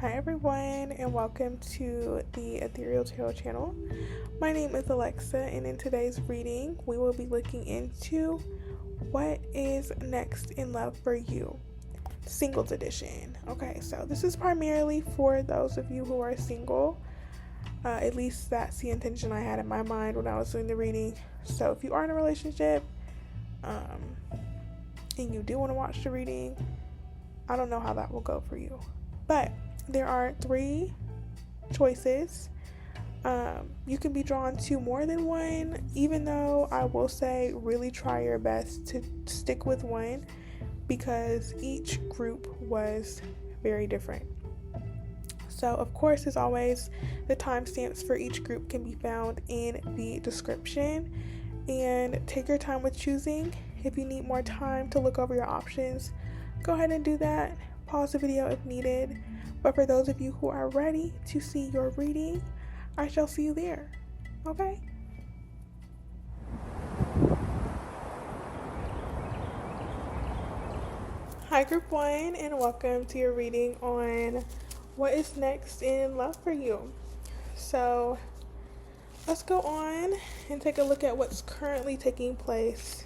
Hi everyone, and welcome to the Ethereal Tarot channel. My name is Alexa, and in today's reading we will be looking into what is next in love for you, singles edition. Okay, so this is primarily for those of you who are single. At least that's the intention I had in my mind when I was doing the reading. So if you are in a relationship and you do want to watch the reading, I don't know how that will go for you, but there are three choices. You can be drawn to more than one, even though I will say really try your best to stick with one because each group was very different. So, of course, as always, the timestamps for each group can be found in the description. And take your time with choosing. If you need more time to look over your options, go ahead and do that. Pause the video if needed. But for those of you who are ready to see your reading, I shall see you there. Okay? Hi, Group 1, and welcome to your reading on what is next in love for you. So, let's go on and take a look at what's currently taking place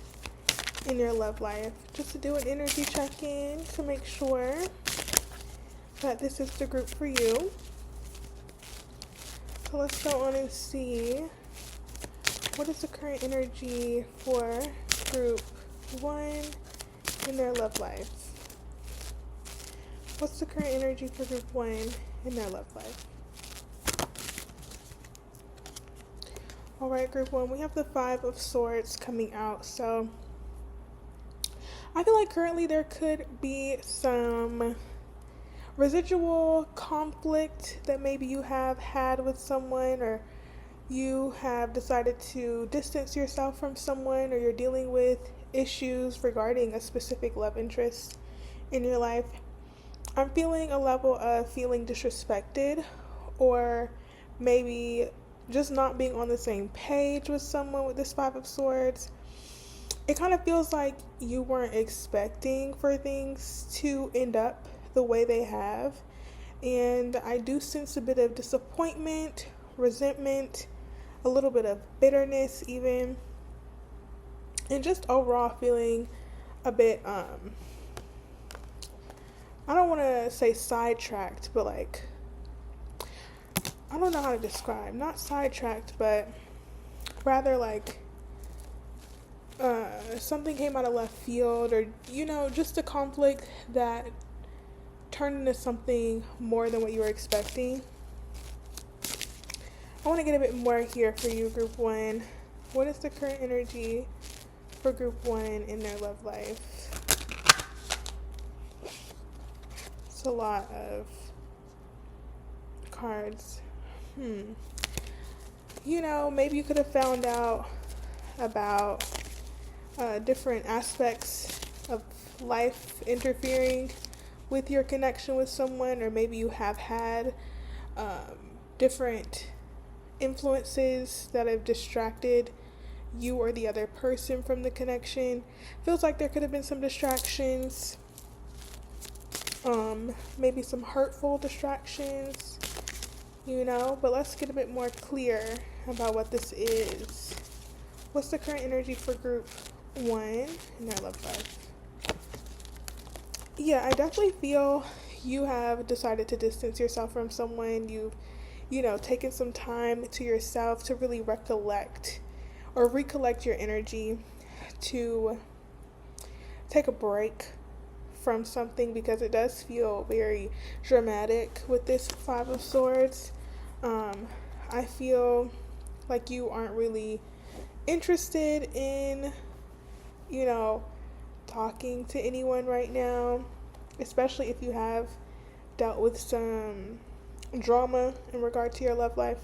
in your love life. Just to do an energy check-in to make sure that this is the group for you. So let's go on and see what is the current energy for group 1 in their love life. What's the current energy for group 1 in their love life? Alright, group 1, we have the 5 of Swords coming out. So I feel like currently there could be some residual conflict that maybe you have had with someone, or you have decided to distance yourself from someone, or you're dealing with issues regarding a specific love interest in your life. I'm feeling a level of feeling disrespected, or maybe just not being on the same page with someone with this 5 of Swords. It kind of feels like you weren't expecting for things to end up the way they have, and I do sense a bit of disappointment, resentment, a little bit of bitterness even, and just overall feeling a bit I don't want to say sidetracked, but like, I don't know how to describe, not sidetracked, but rather like something came out of left field, or just a conflict that turned into something more than what you were expecting. I want to get a bit more here for you, group 1. What is the current energy for group 1 in their love life? It's a lot of cards. Maybe you could have found out about different aspects of life interfering with your connection with someone, or maybe you have had different influences that have distracted you or the other person from the connection. Feels like there could have been some distractions, maybe some hurtful distractions, but let's get a bit more clear about what this is. What's the current energy for group 1 in their love life? Yeah, I definitely feel you have decided to distance yourself from someone. You've, taken some time to yourself to really recollect your energy, to take a break from something, because it does feel very dramatic with this 5 of Swords. I feel like you aren't really interested in, talking to anyone right now, especially if you have dealt with some drama in regard to your love life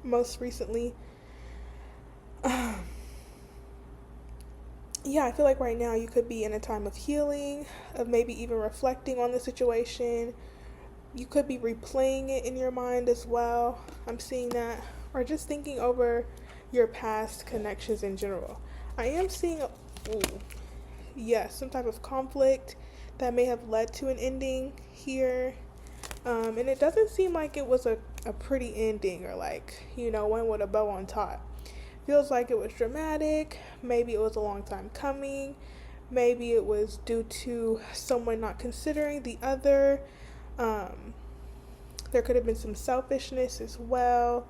most recently. Yeah, I feel like right now you could be in a time of healing, of maybe even reflecting on the situation. You could be replaying it in your mind as well. I'm seeing that. Or just thinking over your past connections in general. I am seeing some type of conflict that may have led to an ending here. And it doesn't seem like it was a pretty ending, or like, one with a bow on top. Feels like it was dramatic. Maybe it was a long time coming. Maybe it was due to someone not considering the other. There could have been some selfishness as well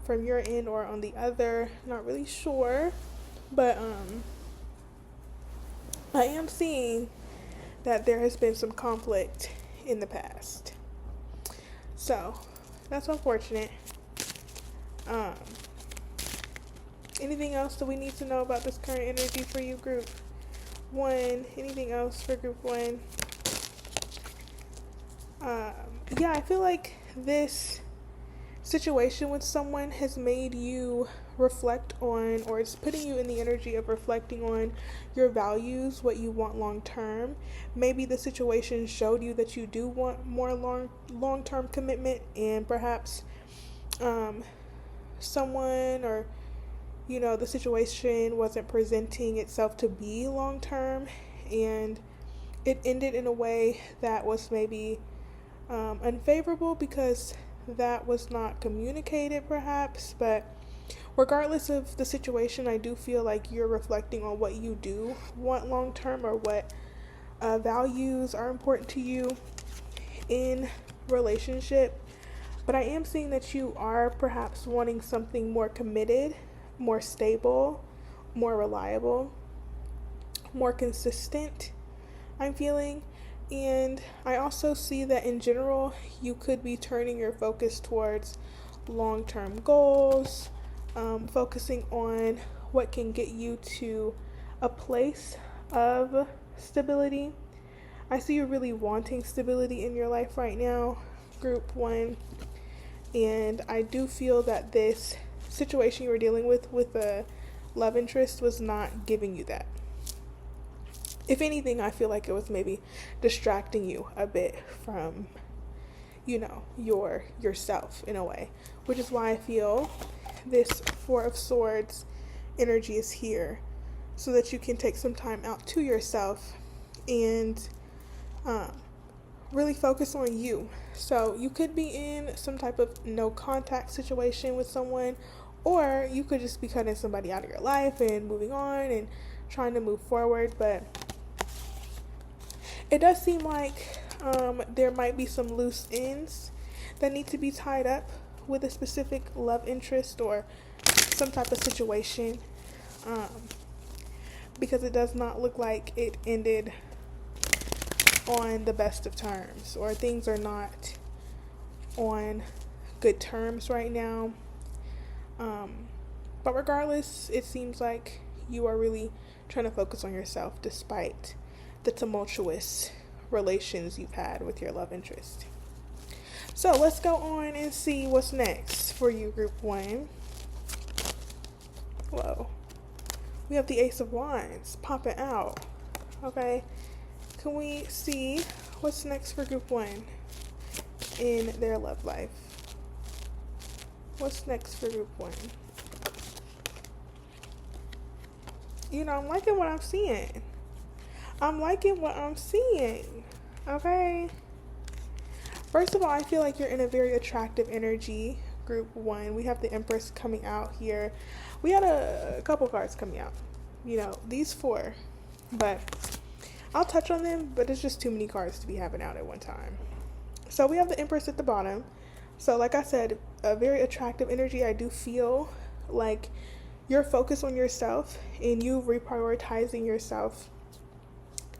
from your end or on the other. Not really sure. But I am seeing that there has been some conflict in the past. So that's unfortunate. Anything else that we need to know about this current energy for you, group 1? Anything else for group 1? Yeah, I feel like this situation with someone has made you reflect on, or it's putting you in the energy of reflecting on your values, what you want long term. Maybe the situation showed you that you do want more long term commitment, and perhaps someone, or the situation wasn't presenting itself to be long term, and it ended in a way that was maybe unfavorable because that was not communicated, perhaps. But regardless of the situation, I do feel like you're reflecting on what you do want long term, or what values are important to you in relationship. But I am seeing that you are perhaps wanting something more committed, more stable, more reliable, more consistent, I'm feeling. And I also see that in general, you could be turning your focus towards long-term goals, focusing on what can get you to a place of stability. I see you really wanting stability in your life right now, group 1. And I do feel that this situation you were dealing with a love interest was not giving you that. If anything, I feel like it was maybe distracting you a bit from, yourself in a way, which is why I feel this 4 of Swords energy is here, so that you can take some time out to yourself and really focus on you. So you could be in some type of no contact situation with someone, or you could just be cutting somebody out of your life and moving on and trying to move forward. But it does seem like there might be some loose ends that need to be tied up with a specific love interest or some type of situation, because it does not look like it ended on the best of terms, or things are not on good terms right now. But regardless, it seems like you are really trying to focus on yourself despite the tumultuous relations you've had with your love interest. So let's go on and see what's next for you, group 1. Whoa. We have the Ace of Wands popping out. Okay. Can we see what's next for group 1 in their love life? What's next for group 1? I'm liking what I'm seeing. Okay. First of all, I feel like you're in a very attractive energy, group 1. We have the Empress coming out here. We had a couple cards coming out. These 4. But I'll touch on them, but it's just too many cards to be having out at one time. So we have the Empress at the bottom. So like I said, a very attractive energy. I do feel like you're focused on yourself and you reprioritizing yourself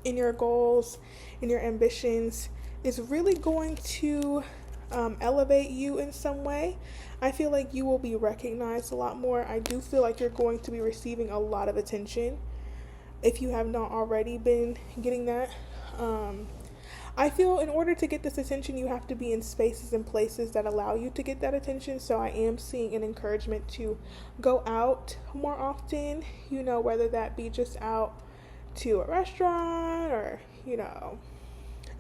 in your goals, in your ambitions, is really going to elevate you in some way. I feel like you will be recognized a lot more. I do feel like you're going to be receiving a lot of attention if you have not already been getting that. I feel in order to get this attention, you have to be in spaces and places that allow you to get that attention. So I am seeing an encouragement to go out more often, whether that be just out to a restaurant, or,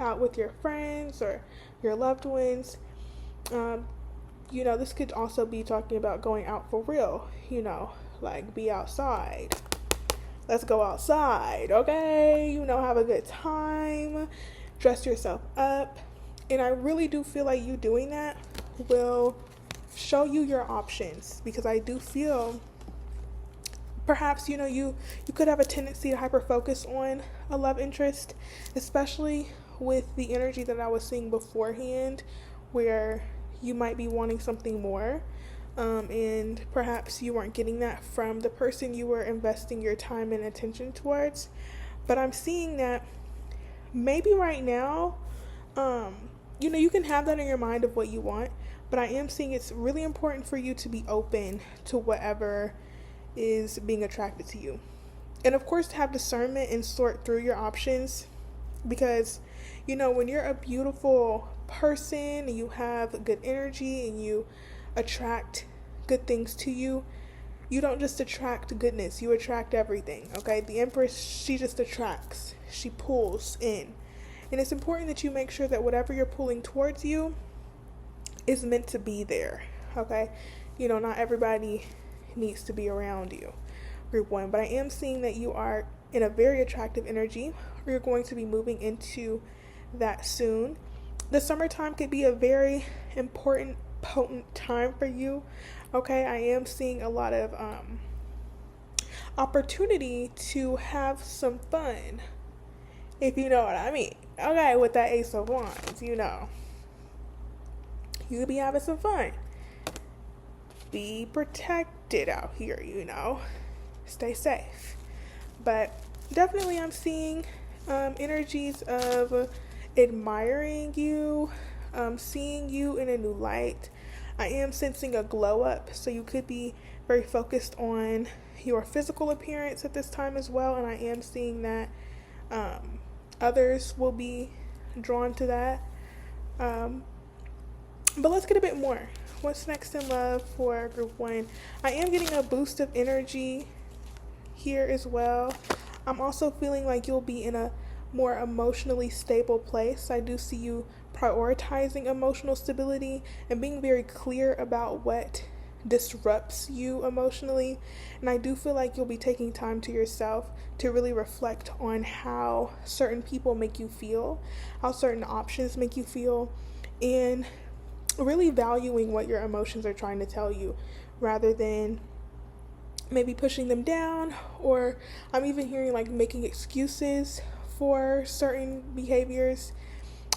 out with your friends or your loved ones. This could also be talking about going out for real, like be outside. Let's go outside, okay? Have a good time. Dress yourself up. And I really do feel like you doing that will show you your options, because I do feel perhaps you could have a tendency to hyper focus on a love interest, especially with the energy that I was seeing beforehand, where you might be wanting something more, and perhaps you weren't getting that from the person you were investing your time and attention towards. But I'm seeing that maybe right now, you can have that in your mind of what you want, but I am seeing it's really important for you to be open to whatever is being attracted to you. And of course, to have discernment and sort through your options, because, when you're a beautiful person and you have good energy and you attract good things to you, you don't just attract goodness, you attract everything, okay? The Empress, she just attracts, she pulls in. And it's important that you make sure that whatever you're pulling towards you is meant to be there, okay? Not everybody needs to be around you, group one, but I am seeing that you are in a very attractive energy, or you're going to be moving into that soon. The summertime could be a very important, potent time for you, okay? I am seeing a lot of opportunity to have some fun, if you know what I mean. Okay, with that Ace of Wands, you could be having some fun. Be protected out here, stay safe. But definitely I'm seeing energies of admiring you, seeing you in a new light. I am sensing a glow up, so you could be very focused on your physical appearance at this time as well, and I am seeing that others will be drawn to that. But let's get a bit more. What's next in love for group one? I am getting a boost of energy here as well. I'm also feeling like you'll be in a more emotionally stable place. I do see you prioritizing emotional stability and being very clear about what disrupts you emotionally. And I do feel like you'll be taking time to yourself to really reflect on how certain people make you feel, how certain options make you feel, and really valuing what your emotions are trying to tell you, rather than maybe pushing them down, or I'm even hearing like making excuses for certain behaviors.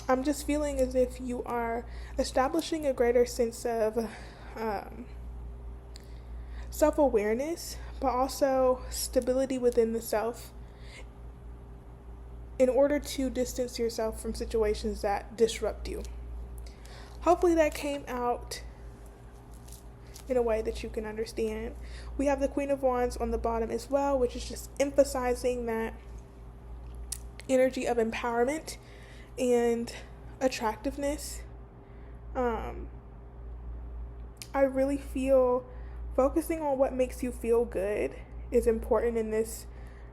I'm just feeling as if you are establishing a greater sense of self-awareness, but also stability within the self, in order to distance yourself from situations that disrupt you. Hopefully that came out in a way that you can understand. We have the Queen of Wands on the bottom as well, which is just emphasizing that energy of empowerment and attractiveness. I really feel focusing on what makes you feel good is important in this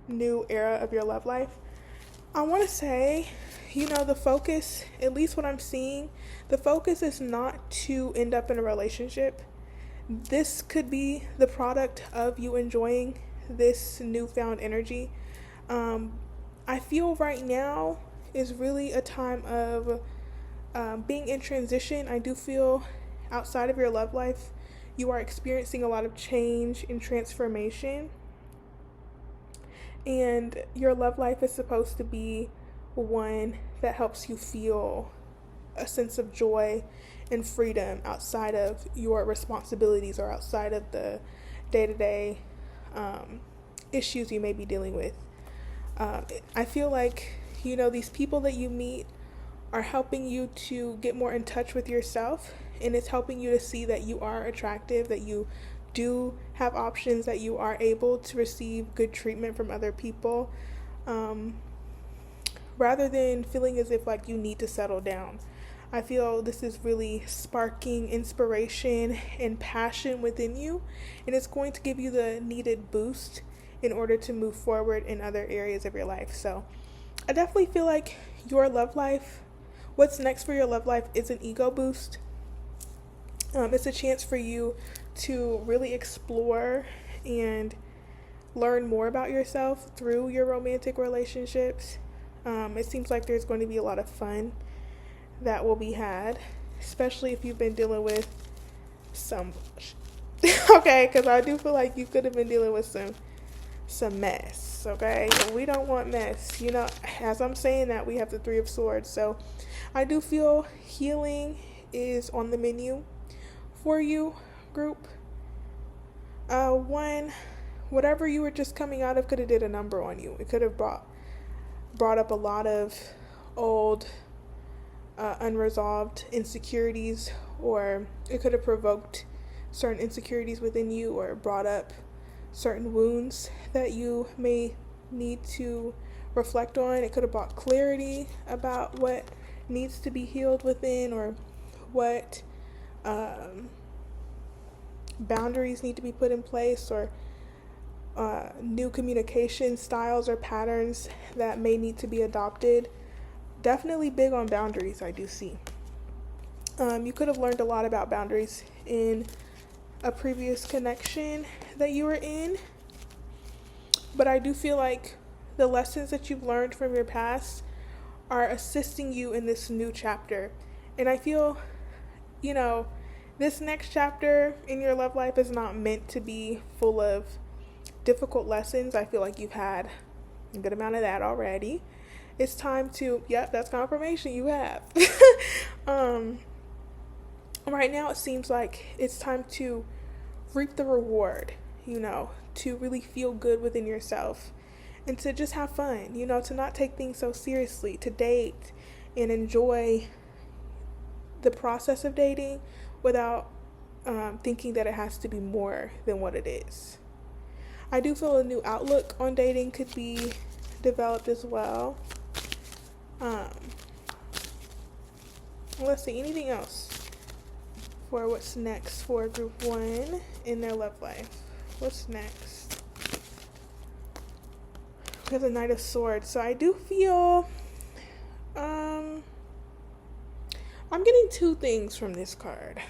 new era of your love life. I want to say, the focus, at least what I'm seeing, the focus is not to end up in a relationship. This could be the product of you enjoying this newfound energy. I feel right now is really a time of being in transition. I do feel outside of your love life, you are experiencing a lot of change and transformation. And your love life is supposed to be one that helps you feel a sense of joy and freedom outside of your responsibilities or outside of the day-to-day issues you may be dealing with. I feel like, these people that you meet are helping you to get more in touch with yourself, and it's helping you to see that you are attractive, that you do have options, that you are able to receive good treatment from other people, rather than feeling as if like you need to settle down. I feel this is really sparking inspiration and passion within you, and it's going to give you the needed boost in order to move forward in other areas of your life. So I definitely feel like your love life, what's next for your love life, is an ego boost. It's a chance for you to really explore and learn more about yourself through your romantic relationships. It seems like there's going to be a lot of fun that will be had, especially if you've been dealing with some okay, because I do feel like you could have been dealing with some mess. Okay, and we don't want mess. You know, as I'm saying that, we have the Three of Swords, so I do feel healing is on the menu for you, group. One, whatever you were just coming out of could have did a number on you. It could have brought up a lot of old unresolved insecurities, or it could have provoked certain insecurities within you, or brought up certain wounds that you may need to reflect on. It could have brought clarity about what needs to be healed within, or what boundaries need to be put in place, or new communication styles or patterns that may need to be adopted. Definitely big on boundaries, I do see. You could have learned a lot about boundaries in a previous connection that you were in, but I do feel like the lessons that you've learned from your past are assisting you in this new chapter. And I feel, this next chapter in your love life is not meant to be full of difficult lessons. I feel like you've had a good amount of that already. It's time to, that's confirmation, you have. Right now it seems like it's time to reap the reward, to really feel good within yourself and to just have fun, to not take things so seriously, to date and enjoy the process of dating without thinking that it has to be more than what it is. I do feel a new outlook on dating could be developed as well. Let's see, anything else for what's next for group 1 in their love life? What's next? We have the Knight of Swords. So I do feel I'm getting two things from this card.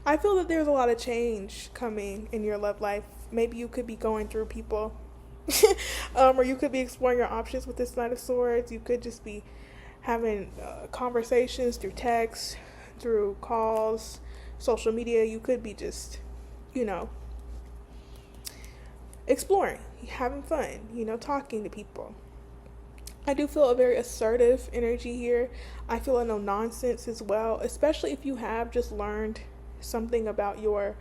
I feel that there's a lot of change coming in your love life. Maybe you could be going through people or you could be exploring your options with this Knight of Swords. You could just be having conversations through text, through calls, social media. You could be just, exploring, having fun, talking to people. I do feel a very assertive energy here. I feel a no nonsense as well, especially if you have just learned something about your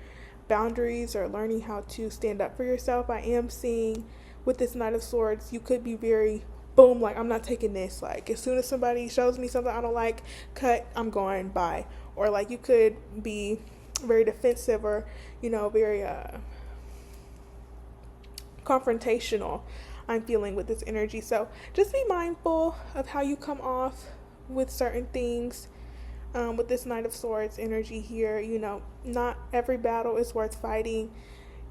boundaries or learning how to stand up for yourself. I am seeing with this Knight of Swords, you could be very boom, like, I'm not taking this. Like, as soon as somebody shows me something I don't like, cut, I'm going, bye. Or like, you could be very defensive, or very confrontational, I'm feeling with this energy. So just be mindful of how you come off with certain things with this Knight of Swords energy here. Not every battle is worth fighting.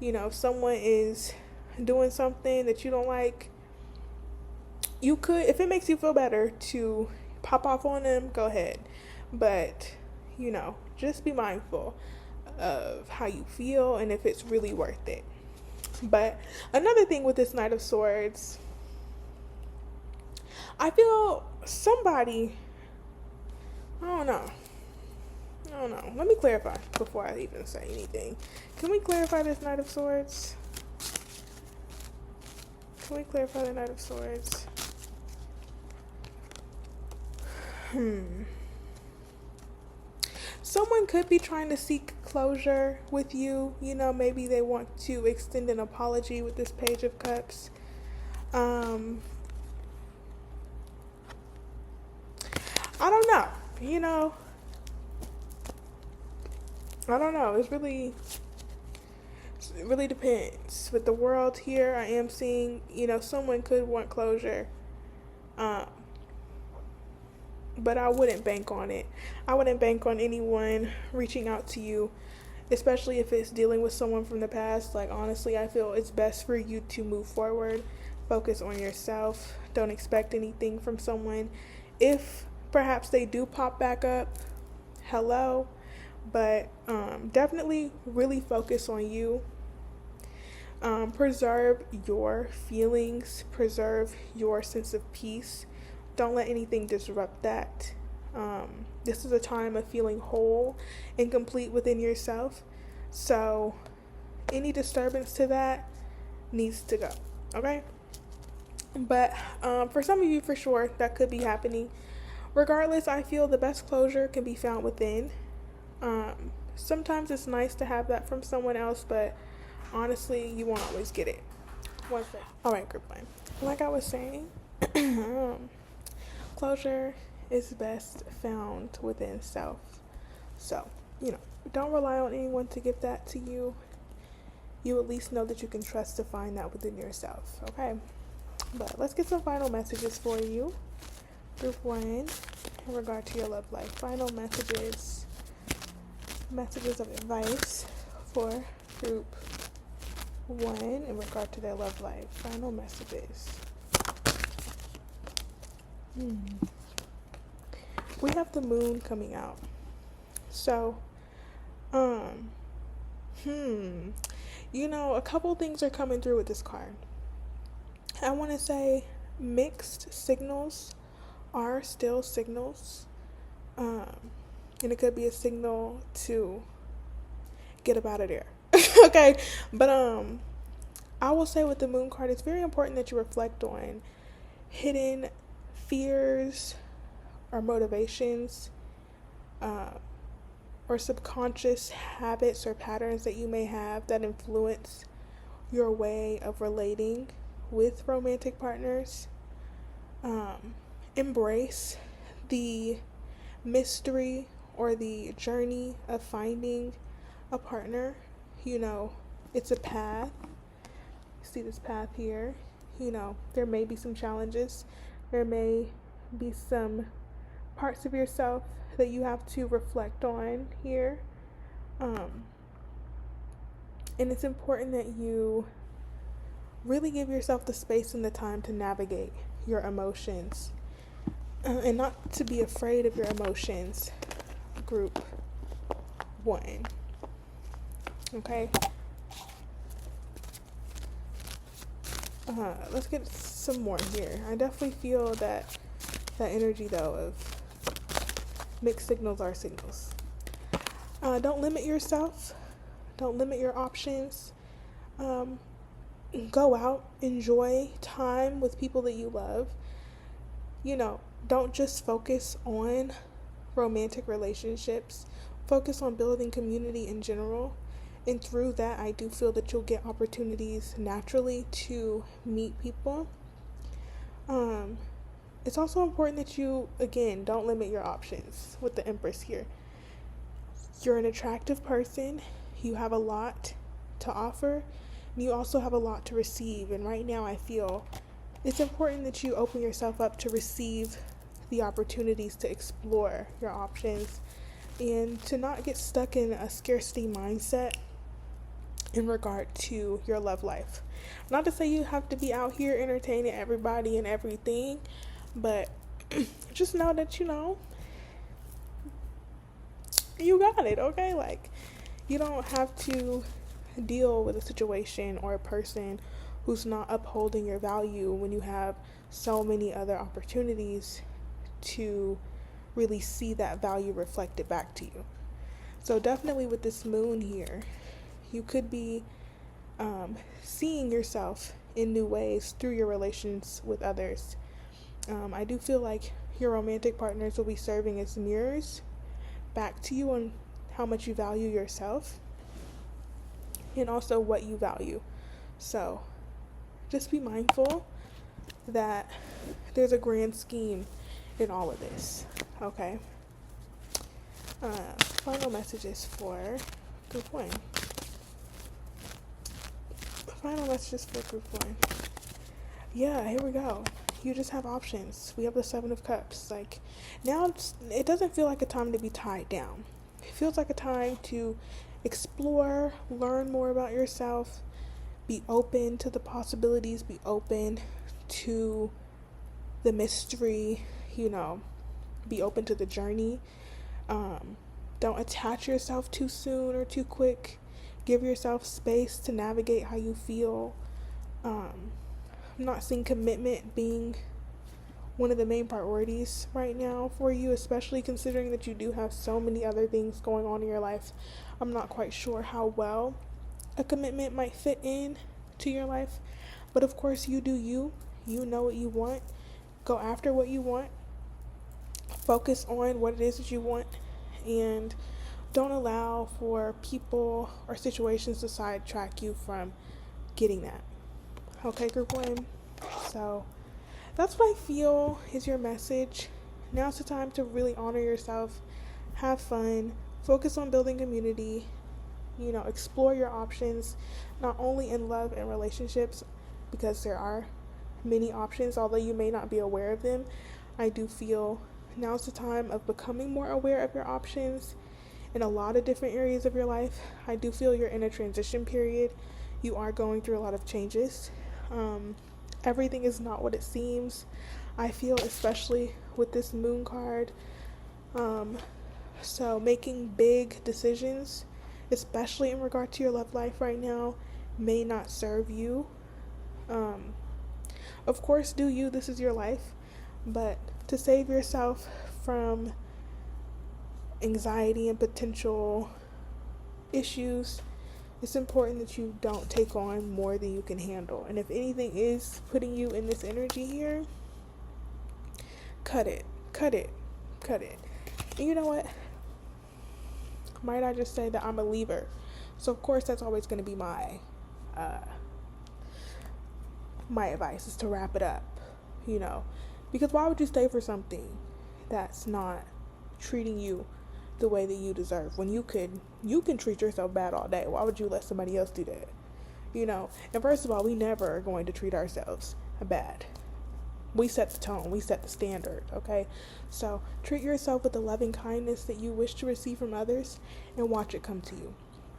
If someone is doing something that you don't like, you could, if it makes you feel better to pop off on them, go ahead. But just be mindful of how you feel and if it's really worth it. But another thing with this Knight of Swords, I feel somebody, I don't know. Let me clarify before I even say anything. Can we clarify this Knight of Swords? Can we clarify the Knight of Swords? Someone could be trying to seek closure with you. Maybe they want to extend an apology with this Page of Cups. I don't know. I don't know. It really depends. With the World here, I am seeing, someone could want closure. But I wouldn't bank on it. I wouldn't bank on anyone reaching out to you, especially if it's dealing with someone from the past. Like, honestly, I feel it's best for you to move forward, focus on yourself. Don't expect anything from someone. If perhaps they do pop back up, hello, but definitely really focus on you. Preserve your feelings, preserve your sense of peace. Don't let anything disrupt that. This is a time of feeling whole and complete within yourself. So any disturbance to that needs to go. Okay? But for some of you, for sure, that could be happening. Regardless, I feel the best closure can be found within. Sometimes it's nice to have that from someone else, but honestly, you won't always get it. One second. All right, group one. Like I was saying, closure is best found within self. So, don't rely on anyone to give that to you. You at least know that you can trust to find that within yourself, okay? But let's get some final messages for you. Group one, in regard to your love life. Final messages of advice for group one in regard to their love life. Final messages. We have the moon coming out. So, a couple things are coming through with this card. I want to say mixed signals are still signals. And it could be a signal to get up out of there. Okay. But I will say with the moon card, it's very important that you reflect on hidden fears or motivations, or subconscious habits or patterns that you may have that influence your way of relating with romantic partners. Embrace the mystery or the journey of finding a partner. It's a path. You see this path here. There may be some challenges. There may be some parts of yourself that you have to reflect on here. And it's important that you really give yourself the space and the time to navigate your emotions, and not to be afraid of your emotions. Group one. Okay. Let's get some more here. I definitely feel that energy though of mixed signals are signals. Don't limit yourself. Don't limit your options. Go out, enjoy time with people that you love. Don't just focus on romantic relationships. Focus on building community in general. And through that, I do feel that you'll get opportunities naturally to meet people. It's also important that you, again, don't limit your options with the Empress here. You're an attractive person. You have a lot to offer. And you also have a lot to receive. And right now I feel it's important that you open yourself up to receive the opportunities to explore your options and to not get stuck in a scarcity mindset in regard to your love life. Not to say you have to be out here entertaining everybody and everything, but just know that you got it, okay? Like, you don't have to deal with a situation or a person who's not upholding your value when you have so many other opportunities to really see that value reflected back to you. So definitely with this moon here, you could be seeing yourself in new ways through your relations with others. I do feel like your romantic partners will be serving as mirrors back to you on how much you value yourself and also what you value. So just be mindful that there's a grand scheme in all of this, okay? Final messages for group one. Final messages for group one. Yeah, here we go. You just have options. We have the 7 of Cups. Like, now it doesn't feel like a time to be tied down. It feels like a time to explore, learn more about yourself, be open to the possibilities, be open to the mystery, be open to the journey. Don't attach yourself too soon or too quick. Give yourself space to navigate how you feel. I'm not seeing commitment being one of the main priorities right now for you, especially considering that you do have so many other things going on in your life. I'm not quite sure how well a commitment might fit in to your life, but of course you do you. You know what you want. Go after what you want. Focus on what it is that you want, and don't allow for people or situations to sidetrack you from getting that. Okay, group one. So that's what I feel is your message. Now's the time to really honor yourself, have fun, focus on building community, explore your options, not only in love and relationships, because there are many options, although you may not be aware of them. I do feel now's the time of becoming more aware of your options in a lot of different areas of your life. I do feel you're in a transition period. You are going through a lot of changes. Everything is not what it seems. I feel, especially with this moon card. So making big decisions, especially in regard to your love life right now, may not serve you. Of course, do you. This is your life. But to save yourself from anxiety and potential issues, it's important that you don't take on more than you can handle. And if anything is putting you in this energy here, cut it. And you know what? Might I just say that I'm a leaver. So of course that's always going to be my advice, is to wrap it up, because why would you stay for something that's not treating you the way that you deserve, when you can treat yourself bad all day? Why would you let somebody else do that? And first of all, we never are going to treat ourselves bad. We set the tone, we set the standard, okay? So treat yourself with the loving kindness that you wish to receive from others, and watch it come to you.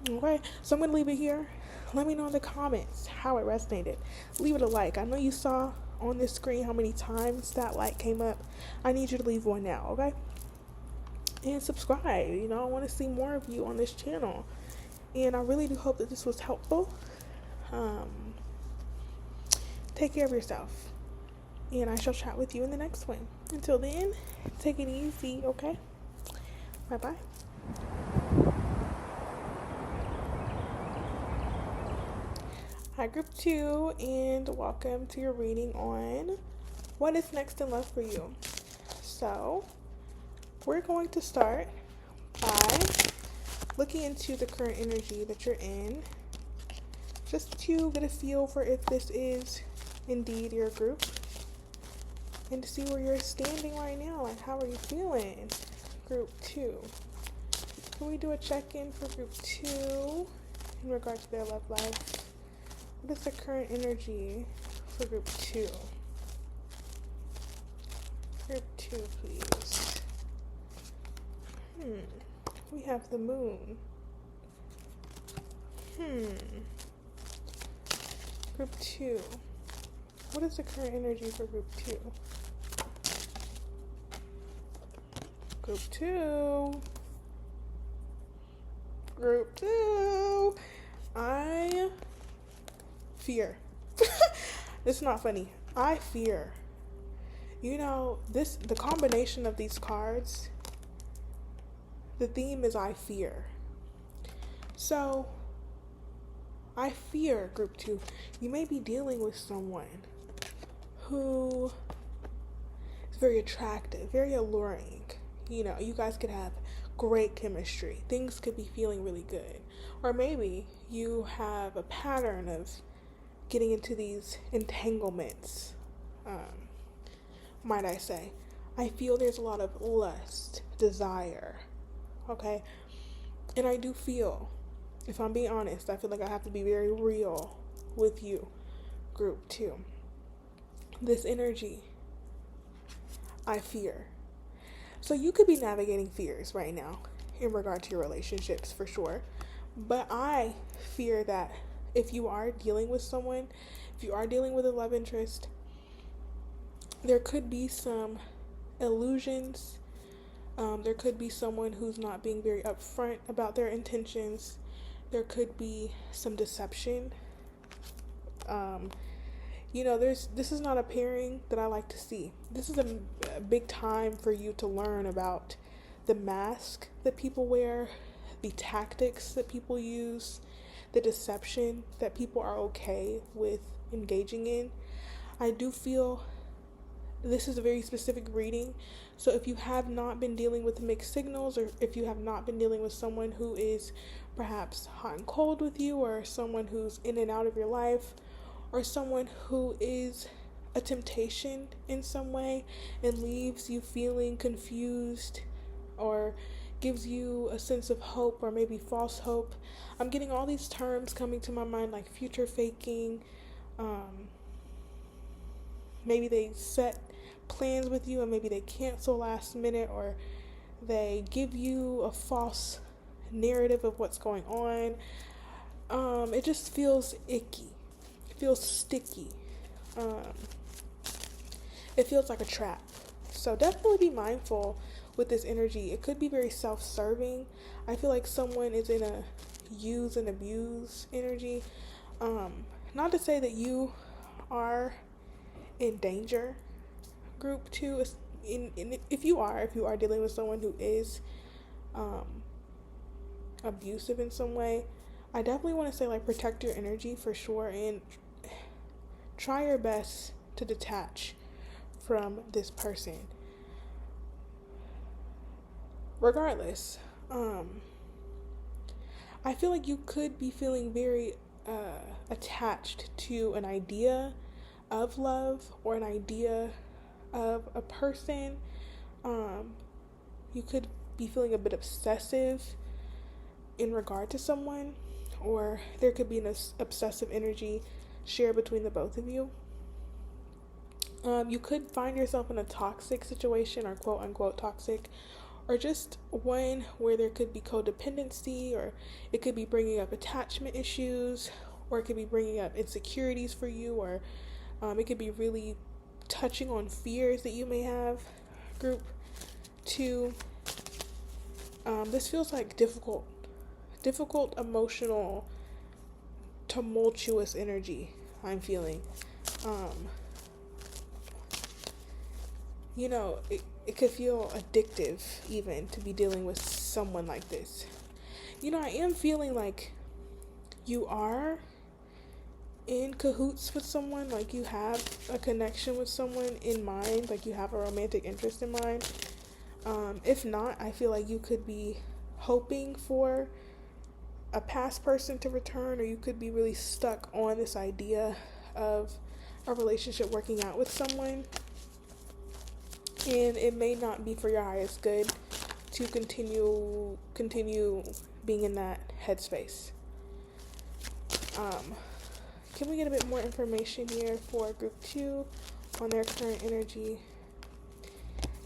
Okay, so I'm going to leave it here. Let me know in the comments how it resonated. Leave it a like. I know you saw on this screen how many times that like came up. I need you to leave one now, okay? And subscribe. I want to see more of you on this channel. And I really do hope that this was helpful. Take care of yourself. And I shall chat with you in the next one. Until then, take it easy, okay? Bye-bye. Hi, Group 2, and welcome to your reading on what is next in love for you. So, we're going to start by looking into the current energy that you're in, just to get a feel for if this is indeed your group, and to see where you're standing right now. Like, how are you feeling, Group 2? Can we do a check-in for Group 2 in regard to their love life? What is the current energy for Group 2? Group 2, please. We have the moon. Group 2. What is the current energy for Group 2? Group 2. Group 2. I fear. It's not funny. I fear. The combination of these cards, the theme is I fear. So, I fear, Group 2, you may be dealing with someone who is very attractive, very alluring. You guys could have great chemistry. Things could be feeling really good. Or maybe you have a pattern of getting into these entanglements, might I say. I feel there's a lot of lust, desire, okay? And I do feel, if I'm being honest, I feel like I have to be very real with you, Group 2. This energy, I fear. So you could be navigating fears right now in regard to your relationships, for sure. But I fear that if you are dealing with someone, if you are dealing with a love interest, there could be some illusions. There could be someone who's not being very upfront about their intentions. There could be some deception. this is not a pairing that I like to see. This is a big time for you to learn about the mask that people wear, the tactics that people use, the deception that people are okay with engaging in. I do feel this is a very specific reading. So if you have not been dealing with mixed signals, or if you have not been dealing with someone who is perhaps hot and cold with you, or someone who's in and out of your life, or someone who is a temptation in some way and leaves you feeling confused, or gives you a sense of hope or maybe false hope. I'm getting all these terms coming to my mind, like future faking. Maybe they set plans with you and maybe they cancel last minute, or they give you a false narrative of what's going on. It just feels icky. It feels sticky. It feels like a trap. So definitely be mindful with this energy. It could be very self-serving. I feel like someone is in a use and abuse energy. Not to say that you are in danger, group 2. If you are dealing with someone who is abusive in some way, I definitely want to say, like, protect your energy for sure, and try your best to detach from this person. Regardless, I feel like you could be feeling very attached to an idea of love or an idea of a person. You could be feeling a bit obsessive in regard to someone, or there could be an obsessive energy shared between the both of you. You could find yourself in a toxic situation, or quote unquote toxic, or just one where there could be codependency, or it could be bringing up attachment issues, or it could be bringing up insecurities for you, or it could be really touching on fears that you may have. Group 2, this feels like difficult, emotional, tumultuous energy I'm feeling. It could feel addictive even to be dealing with someone like this. I am feeling like you are in cahoots with someone, like you have a connection with someone in mind, like you have a romantic interest in mind. If not, I feel like you could be hoping for a past person to return, or you could be really stuck on this idea of a relationship working out with someone, and it may not be for your highest good to continue being in that headspace. Can we get a bit more information here for group 2 on their current energy?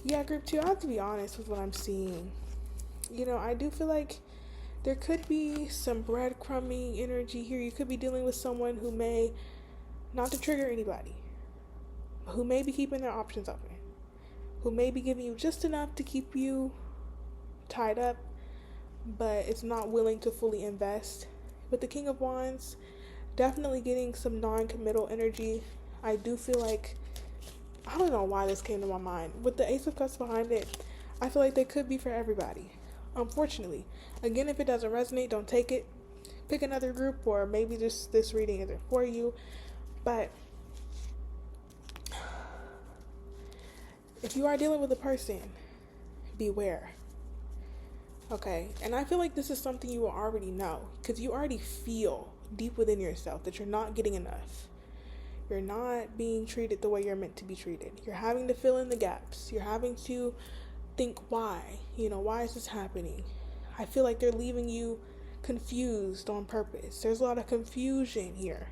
Yeah, group 2, I have to be honest with what I'm seeing. I do feel like there could be some breadcrumbing energy here. You could be dealing with someone who may, not to trigger anybody, who may be keeping their options open, who may be giving you just enough to keep you tied up, but it's not willing to fully invest. With the King of Wands, definitely getting some non-committal energy. I do feel like, I don't know why this came to my mind. With the Ace of Cups behind it, I feel like they could be for everybody. Unfortunately, again, if it doesn't resonate, don't take it. Pick another group, or maybe just this reading isn't for you. But if you are dealing with a person, beware. Okay, and I feel like this is something you will already know, because you already feel deep within yourself that you're not getting enough. You're not being treated the way you're meant to be treated. You're having to fill in the gaps. You're having to think why. Why is this happening? I feel like they're leaving you confused on purpose. There's a lot of confusion here.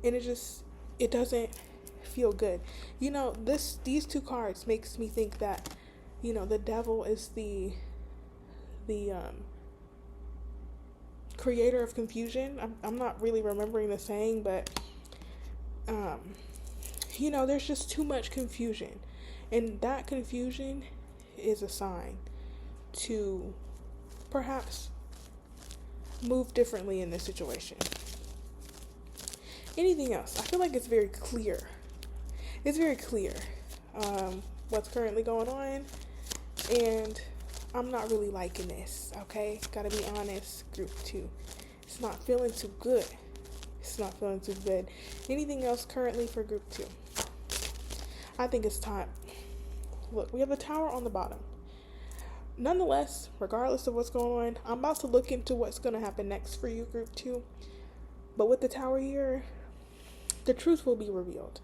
And it doesn't feel good. These two cards makes me think that, the devil is the creator of confusion. I'm not really remembering the saying, but there's just too much confusion, and that confusion is a sign to perhaps move differently in this situation. Anything else? I feel like it's very clear. It's very clear what's currently going on, and I'm not really liking this, okay? Gotta be honest, group 2. It's not feeling too good. It's not feeling too good. Anything else currently for group 2? I think it's time. Look, we have the Tower on the bottom. Nonetheless, regardless of what's going on, I'm about to look into what's going to happen next for you, group 2. But with the Tower here, the truth will be revealed.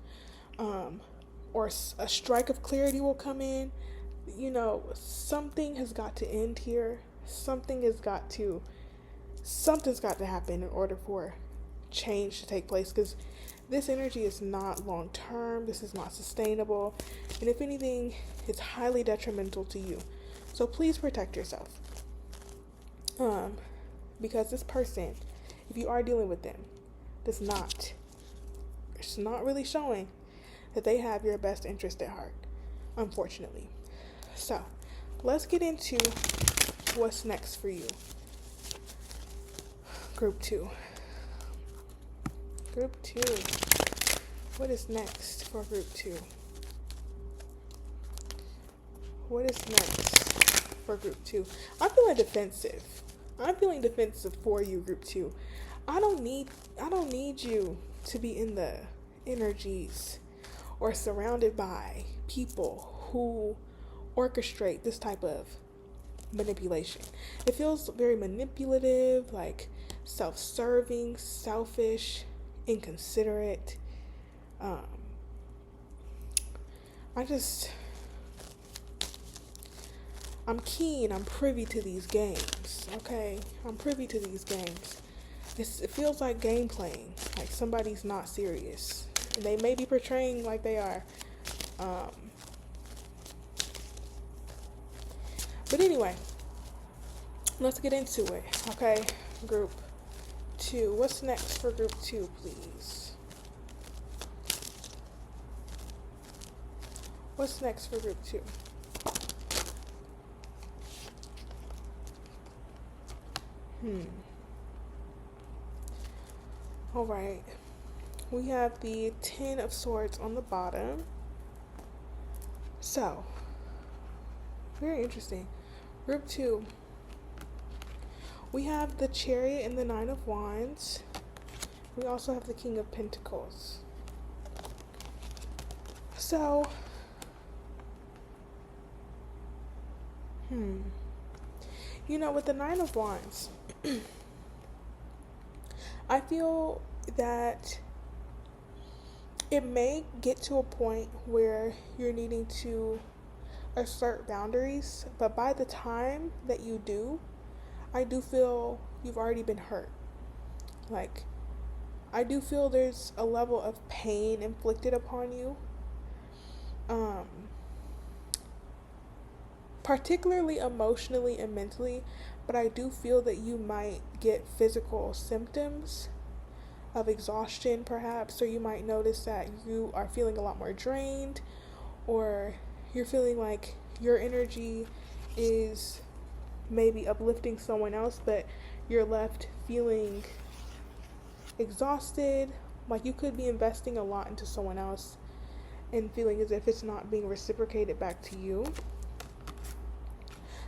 Or a strike of clarity will come in. You know, something has got to end here. Something's got to happen in order for change to take place, because this energy is not long term. This is not sustainable, and if anything, it's highly detrimental to you. So please protect yourself, because this person, if you are dealing with them, it's not really showing that they have your best interest at heart, unfortunately. So let's get into what's next for you, group 2. Group 2. What is next for group 2? What is next for group 2? I'm feeling defensive. I'm feeling defensive for you, group 2. I don't need you to be in the energies or surrounded by people who orchestrate this type of manipulation. It feels very manipulative, like self-serving, selfish, inconsiderate. I'm keen, I'm privy to these games, okay? I'm privy to these games. It feels like game playing, like somebody's not serious. They may be portraying like they are. But anyway, let's get into it, okay? Group 2. What's next for group 2, please? What's next for group 2? All right. We have the 10 of Swords on the bottom. So, very interesting. Group 2. We have the Chariot and the 9 of Wands. We also have the King of Pentacles. So, you know, with the 9 of Wands, I feel that it may get to a point where you're needing to assert boundaries, but by the time that you do, I do feel you've already been hurt. Like, I do feel there's a level of pain inflicted upon you. Particularly emotionally and mentally, but I do feel that you might get physical symptoms of exhaustion, perhaps, or you might notice that you are feeling a lot more drained, or you're feeling like your energy is maybe uplifting someone else, but you're left feeling exhausted, like you could be investing a lot into someone else and feeling as if it's not being reciprocated back to you.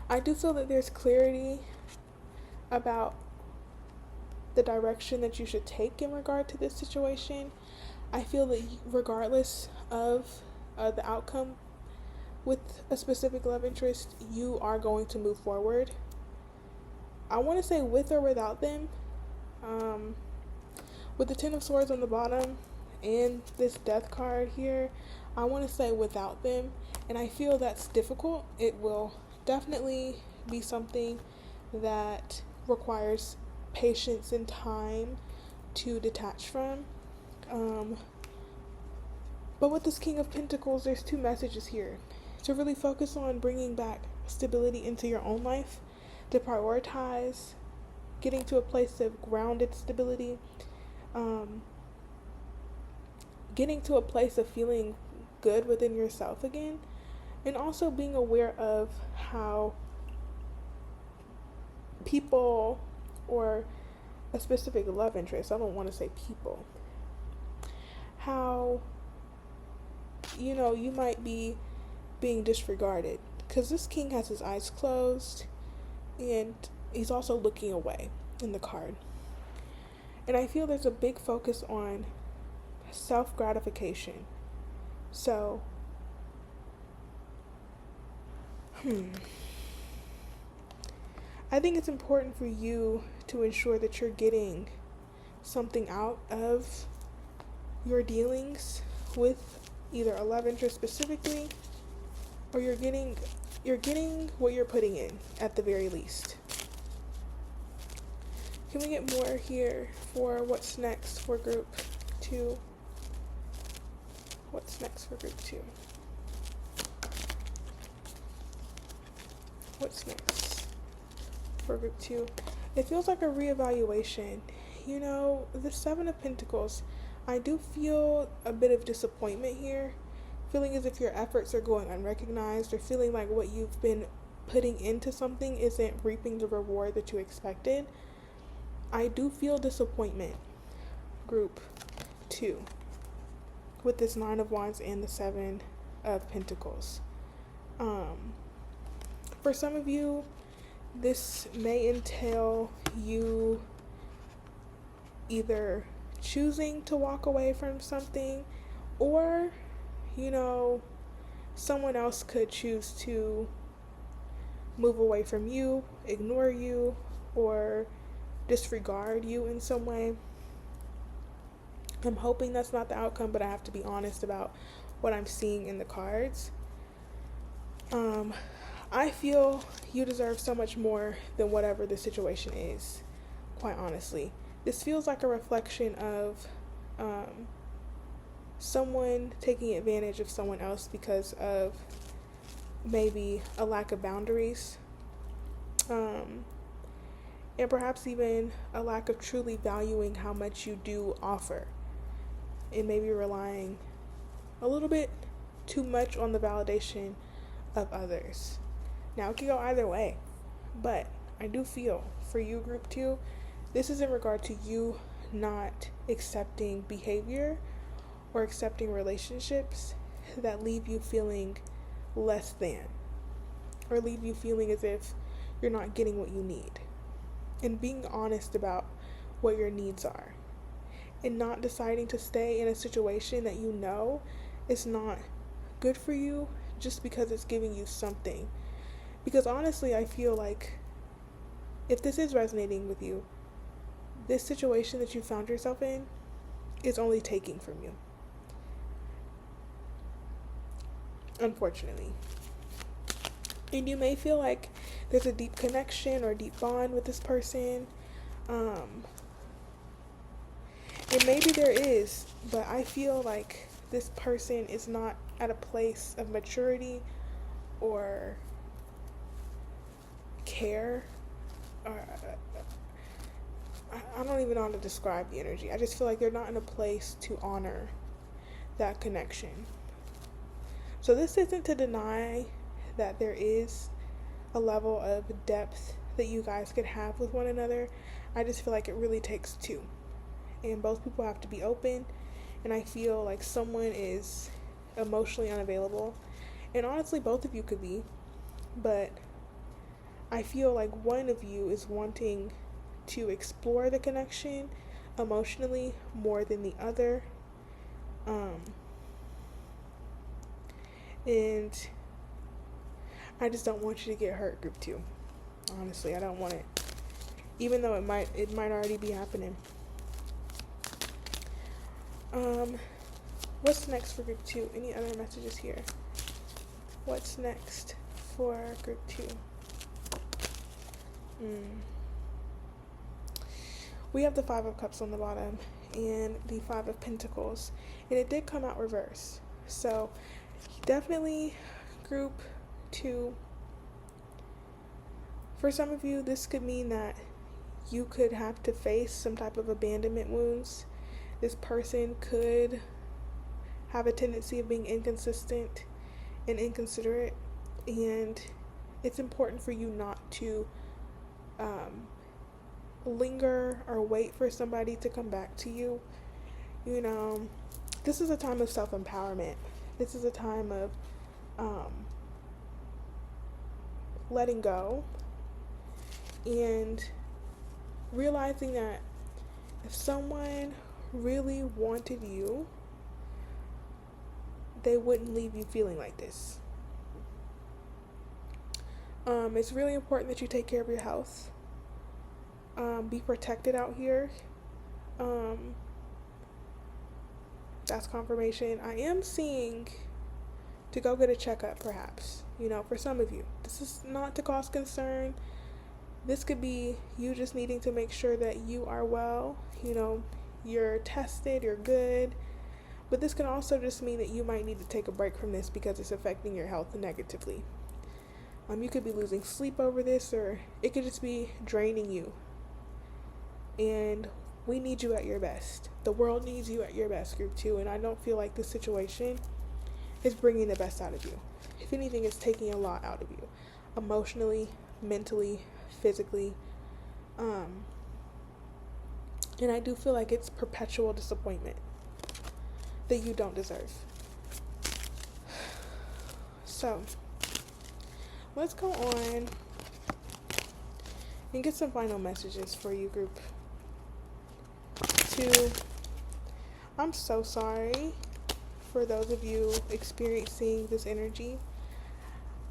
I do feel that there's clarity about the direction that you should take in regard to this situation. I feel that regardless of the outcome with a specific love interest, you are going to move forward. I want to say with or without them. With the 10 of Swords on the bottom and this Death card here, I want to say without them, and I feel that's difficult. It will definitely be something that requires patience and time to detach from. But with this King of Pentacles, there's 2 messages here. To really focus on bringing back stability into your own life, to prioritize getting to a place of grounded stability, getting to a place of feeling good within yourself again, and also being aware of how people or a specific love interest, I don't want to say people, how, you might be being disregarded. Because this king has his eyes closed and he's also looking away in the card. And I feel there's a big focus on self gratification. So, I think it's important for you to ensure that you're getting something out of your dealings with either a love interest specifically, or you're getting what you're putting in at the very least. Can we get more here for what's next for group 2? What's next for group 2? What's next for group 2? It feels like a reevaluation. The Seven of Pentacles, I do feel a bit of disappointment here. Feeling as if your efforts are going unrecognized, or feeling like what you've been putting into something isn't reaping the reward that you expected. I do feel disappointment, group 2, with this Nine of Wands and the Seven of Pentacles. For some of you, this may entail you either choosing to walk away from something, or someone else could choose to move away from you, ignore you, or disregard you in some way. I'm hoping that's not the outcome, but I have to be honest about what I'm seeing in the cards. I feel you deserve so much more than whatever the situation is, quite honestly. This feels like a reflection of someone taking advantage of someone else because of maybe a lack of boundaries, and perhaps even a lack of truly valuing how much you do offer, and maybe relying a little bit too much on the validation of others. Now, it could go either way, but I do feel for you, group 2, this is in regard to you not accepting behavior or accepting relationships that leave you feeling less than, or leave you feeling as if you're not getting what you need, and being honest about what your needs are, and not deciding to stay in a situation that you know is not good for you just because it's giving you something. Because honestly, I feel like if this is resonating with you, this situation that you found yourself in is only taking from you, unfortunately. And you may feel like there's a deep connection or deep bond with this person. And maybe there is, but I feel like this person is not at a place of maturity or care, or I don't even know how to describe the energy. I just feel like they're not in a place to honor that connection. So this isn't to deny that there is a level of depth that you guys could have with one another. I just feel like it really takes two, and both people have to be open. And I feel like someone is emotionally unavailable, and honestly both of you could be, but I feel like one of you is wanting to explore the connection emotionally more than the other. And I just don't want you to get hurt, group 2. Honestly, I don't want it. Even though it might already be happening. What's next for group 2? Any other messages here? What's next for group 2? We have the Five of Cups on the bottom and the Five of Pentacles, and it did come out reverse. So definitely group 2, for some of you, this could mean that you could have to face some type of abandonment wounds. This person could have a tendency of being inconsistent and inconsiderate, and it's important for you not to linger or wait for somebody to come back to you. this is a time of self-empowerment. This is a time of letting go and realizing that if someone really wanted you, they wouldn't leave you feeling like this. It's really important that you take care of your health. Be protected out here. That's confirmation. I am seeing to go get a checkup, perhaps. For some of you. This is not to cause concern. This could be you just needing to make sure that you are well. You're tested, you're good. But this can also just mean that you might need to take a break from this because it's affecting your health negatively. You could be losing sleep over this, or it could just be draining you. And we need you at your best. The world needs you at your best, group 2. And I don't feel like this situation is bringing the best out of you. If anything, it's taking a lot out of you. Emotionally, mentally, physically. And I do feel like it's perpetual disappointment that you don't deserve. So, let's go on and get some final messages for you, group 2. I'm so sorry for those of you experiencing this energy.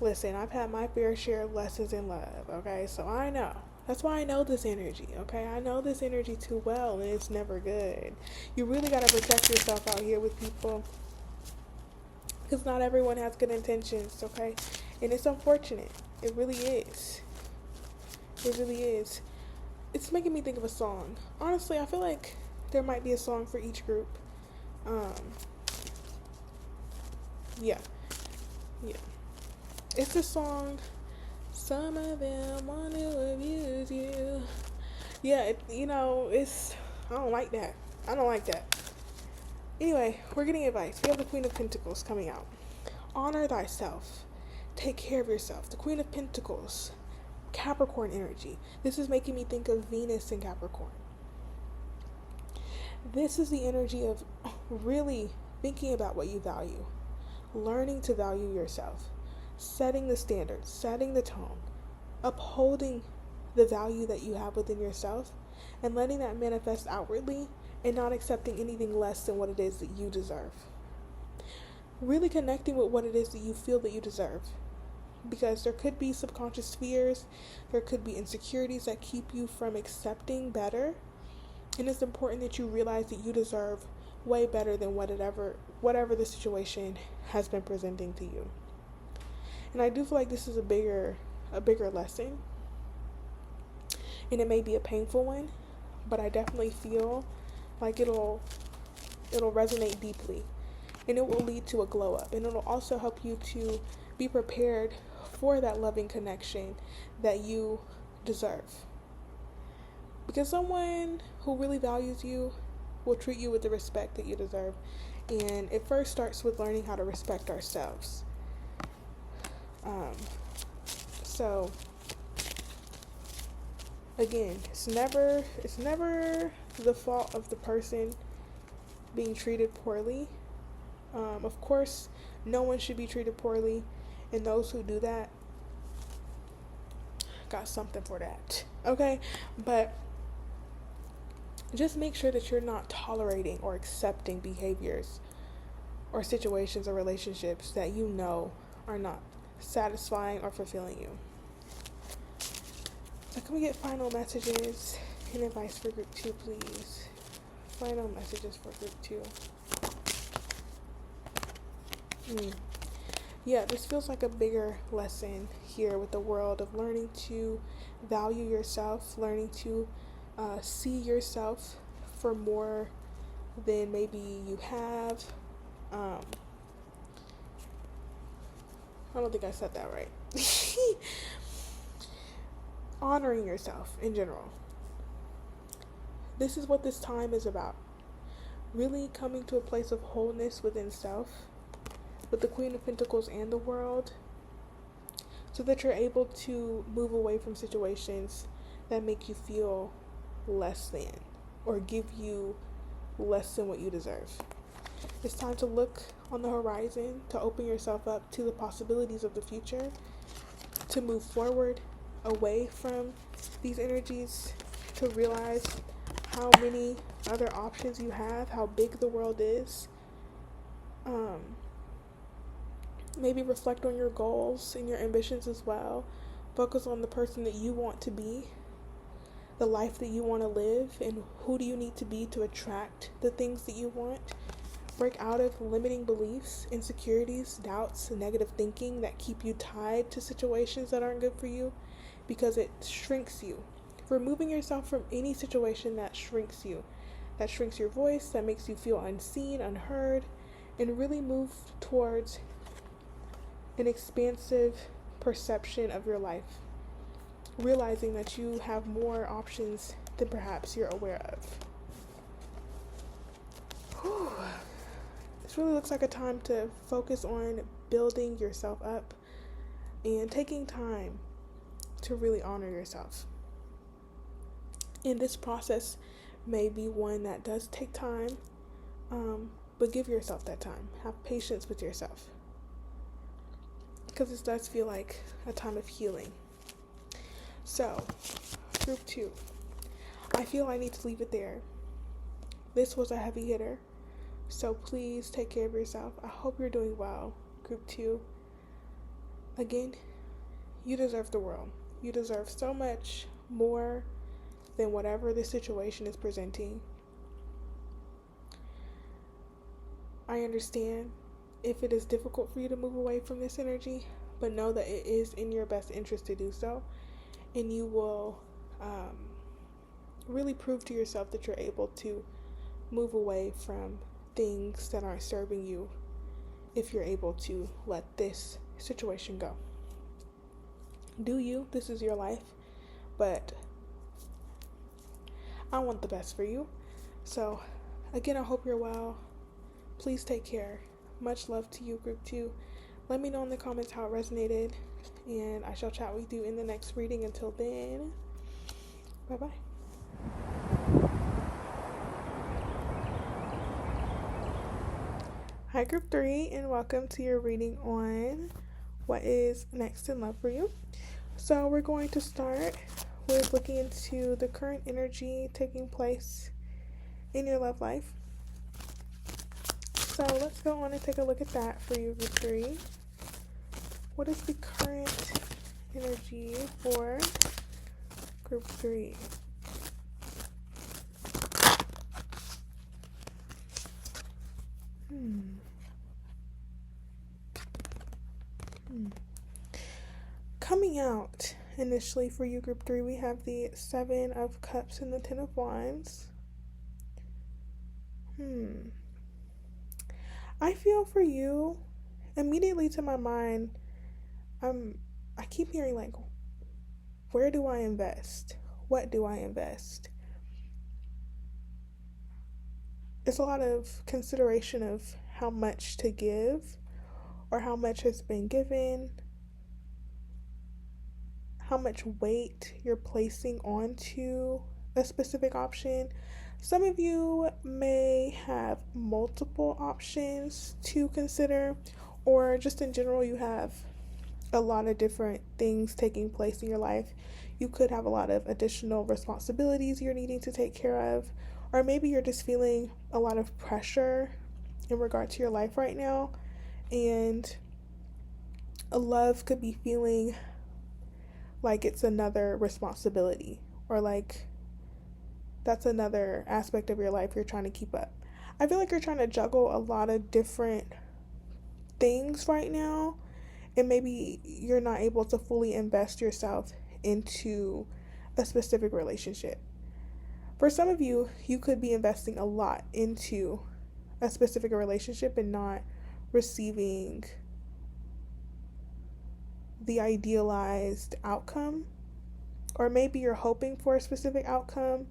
Listen, I've had my fair share of lessons in love, okay? So I know. That's why I know this energy, okay? I know this energy too well, and it's never good. You really got to protect yourself out here with people, because not everyone has good intentions, okay? And it's unfortunate. It really is. It really is. It's making me think of a song. Honestly, I feel like there might be a song for each group. Yeah. It's a song, some of them want to abuse you. Yeah, it's, I don't like that. Anyway, we're getting advice. We have the Queen of Pentacles coming out. Honor thyself. Take care of yourself. The Queen of Pentacles, Capricorn energy. This is making me think of Venus in Capricorn. This is the energy of really thinking about what you value. Learning to value yourself. Setting the standards, setting the tone, upholding the value that you have within yourself, and letting that manifest outwardly, and not accepting anything less than what it is that you deserve. Really connecting with what it is that you feel that you deserve, because there could be subconscious fears, there could be insecurities that keep you from accepting better, and it's important that you realize that you deserve way better than whatever the situation has been presenting to you. And I do feel like this is a bigger lesson. And it may be a painful one, but I definitely feel like it'll resonate deeply. And it will lead to a glow up. And it'll also help you to be prepared for that loving connection that you deserve. Because someone who really values you will treat you with the respect that you deserve. And it first starts with learning how to respect ourselves. So again, it's never the fault of the person being treated poorly. Of course, no one should be treated poorly, and those who do that got something for that. Okay, but just make sure that you're not tolerating or accepting behaviors or situations or relationships that you know are not satisfying or fulfilling you. So can we get final messages and advice for group 2, please? Final messages for group 2. Yeah, this feels like a bigger lesson here with the world of learning to value yourself, learning to see yourself for more than maybe you have. I don't think I said that right. Honoring yourself in general. This is what this time is about. Really coming to a place of wholeness within self, with the Queen of Pentacles and the world, so that you're able to move away from situations that make you feel less than or give you less than what you deserve. It's time to look on the horizon, to open yourself up to the possibilities of the future, to move forward away from these energies, to realize how many other options you have, how big the world is. Maybe reflect on your goals and your ambitions as well. Focus on the person that you want to be, the life that you want to live, and who do you need to be to attract the things that you want. Break out of limiting beliefs, insecurities, doubts, and negative thinking that keep you tied to situations that aren't good for you, because it shrinks you. Removing yourself from any situation that shrinks you, that shrinks your voice, that makes you feel unseen, unheard, and really move towards an expansive perception of your life, realizing that you have more options than perhaps you're aware of. Whew. This really looks like a time to focus on building yourself up and taking time to really honor yourself. And this process may be one that does take time, but give yourself that time. Have patience with yourself, because this does feel like a time of healing. So, group 2. I feel I need to leave it there. This was a heavy hitter, so please take care of yourself. I hope you're doing well, group 2. Again, you deserve the world. You deserve so much more than whatever the situation is presenting. I understand if it is difficult for you to move away from this energy, but know that it is in your best interest to do so, and you will really prove to yourself that you're able to move away from things that aren't serving you if you're able to let this situation go. Do you? This is your life, but I want the best for you. So again, I hope you're well. Please take care. Much love to you, group 2. Let me know in the comments how it resonated, and I shall chat with you in the next reading. Until then, bye-bye. Hi, group 3, and welcome to your reading on what is next in love for you. So we're going to start with looking into the current energy taking place in your love life. So let's go on and take a look at that for you, group 3. What is the current energy for group 3? Coming out initially for you, group 3, we have the 7 of Cups and the 10 of Wands. I feel for you, immediately to my mind, I keep hearing like, where do I invest? What do I invest? It's a lot of consideration of how much to give or how much has been given, how much weight you're placing onto a specific option. Some of you may have multiple options to consider, or just in general, you have a lot of different things taking place in your life. You could have a lot of additional responsibilities you're needing to take care of, or maybe you're just feeling a lot of pressure in regard to your life right now, and a love could be feeling like it's another responsibility, or like that's another aspect of your life you're trying to keep up. I feel like you're trying to juggle a lot of different things right now, and maybe you're not able to fully invest yourself into a specific relationship. For some of you, you could be investing a lot into a specific relationship and not receiving the idealized outcome, or maybe you're hoping for a specific outcome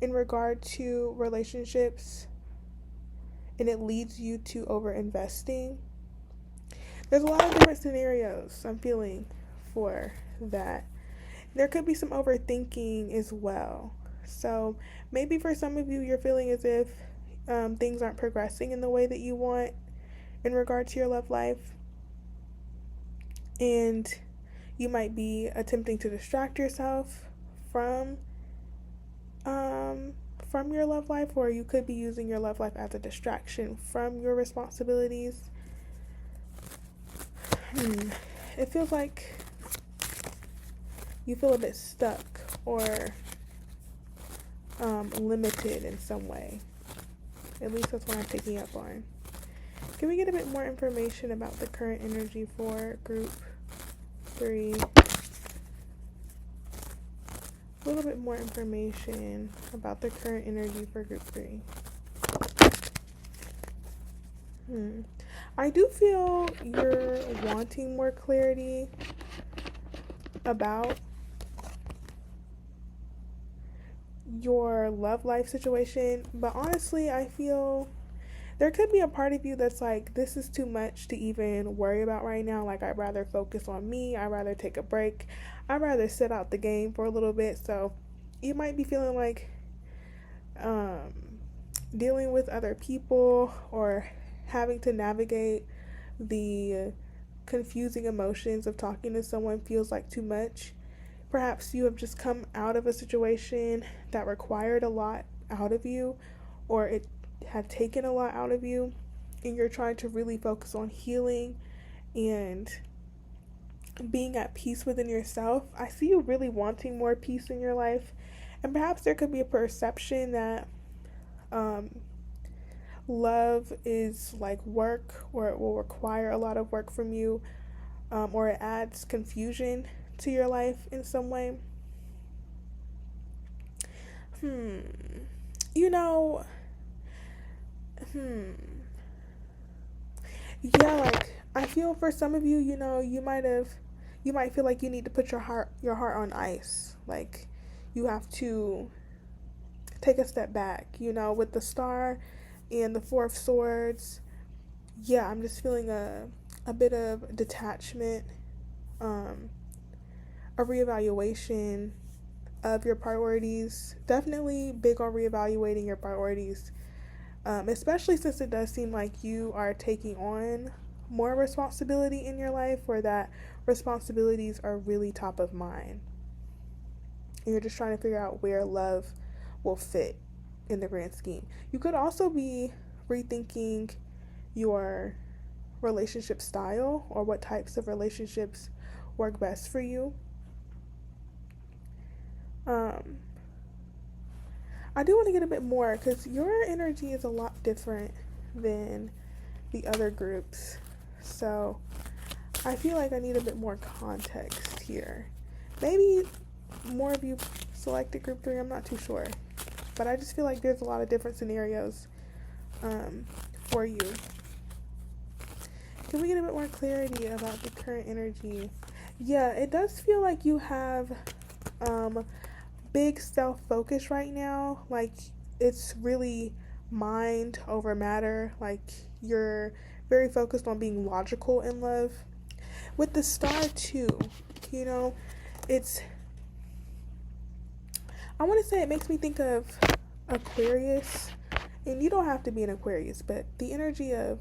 in regard to relationships and it leads you to over investing. There's a lot of different scenarios I'm feeling for that. There could be some overthinking as well. So maybe for some of you, you're feeling as if things aren't progressing in the way that you want in regard to your love life, and you might be attempting to distract yourself from your love life, or you could be using your love life as a distraction from your responsibilities. It feels like you feel a bit stuck or limited in some way. At least that's what I'm picking up on. Can we get a bit more information about the current energy for group 3? A little bit more information about the current energy for group 3. I do feel you're wanting more clarity about your love life situation, but honestly, I feel there could be a part of you that's like, this is too much to even worry about right now. Like, I'd rather focus on me. I'd rather take a break. I'd rather sit out the game for a little bit. So you might be feeling like dealing with other people or having to navigate the confusing emotions of talking to someone feels like too much. Perhaps you have just come out of a situation that required a lot out of you, or it had taken a lot out of you, and you're trying to really focus on healing and being at peace within yourself. I see you really wanting more peace in your life, and perhaps there could be a perception that love is like work, or it will require a lot of work from you, or it adds confusion to your life in some way. You know, yeah, like, I feel for some of you, you might feel like you need to put your heart on ice. Like, you have to take a step back, with the Star and the Four of Swords. Yeah, I'm just feeling a bit of detachment, a reevaluation of your priorities. Definitely big on reevaluating your priorities, especially since it does seem like you are taking on more responsibility in your life, or that responsibilities are really top of mind. And you're just trying to figure out where love will fit in the grand scheme. You could also be rethinking your relationship style, or what types of relationships work best for you. I do want to get a bit more, because your energy is a lot different than the other groups. So I feel like I need a bit more context here. Maybe more of you selected group 3, I'm not too sure. But I just feel like there's a lot of different scenarios for you. Can we get a bit more clarity about the current energy? Yeah, it does feel like you have big self-focus right now. Like, it's really mind over matter. Like, you're very focused on being logical in love. With the Star too, it's, I want to say, it makes me think of Aquarius. And you don't have to be an Aquarius, but the energy of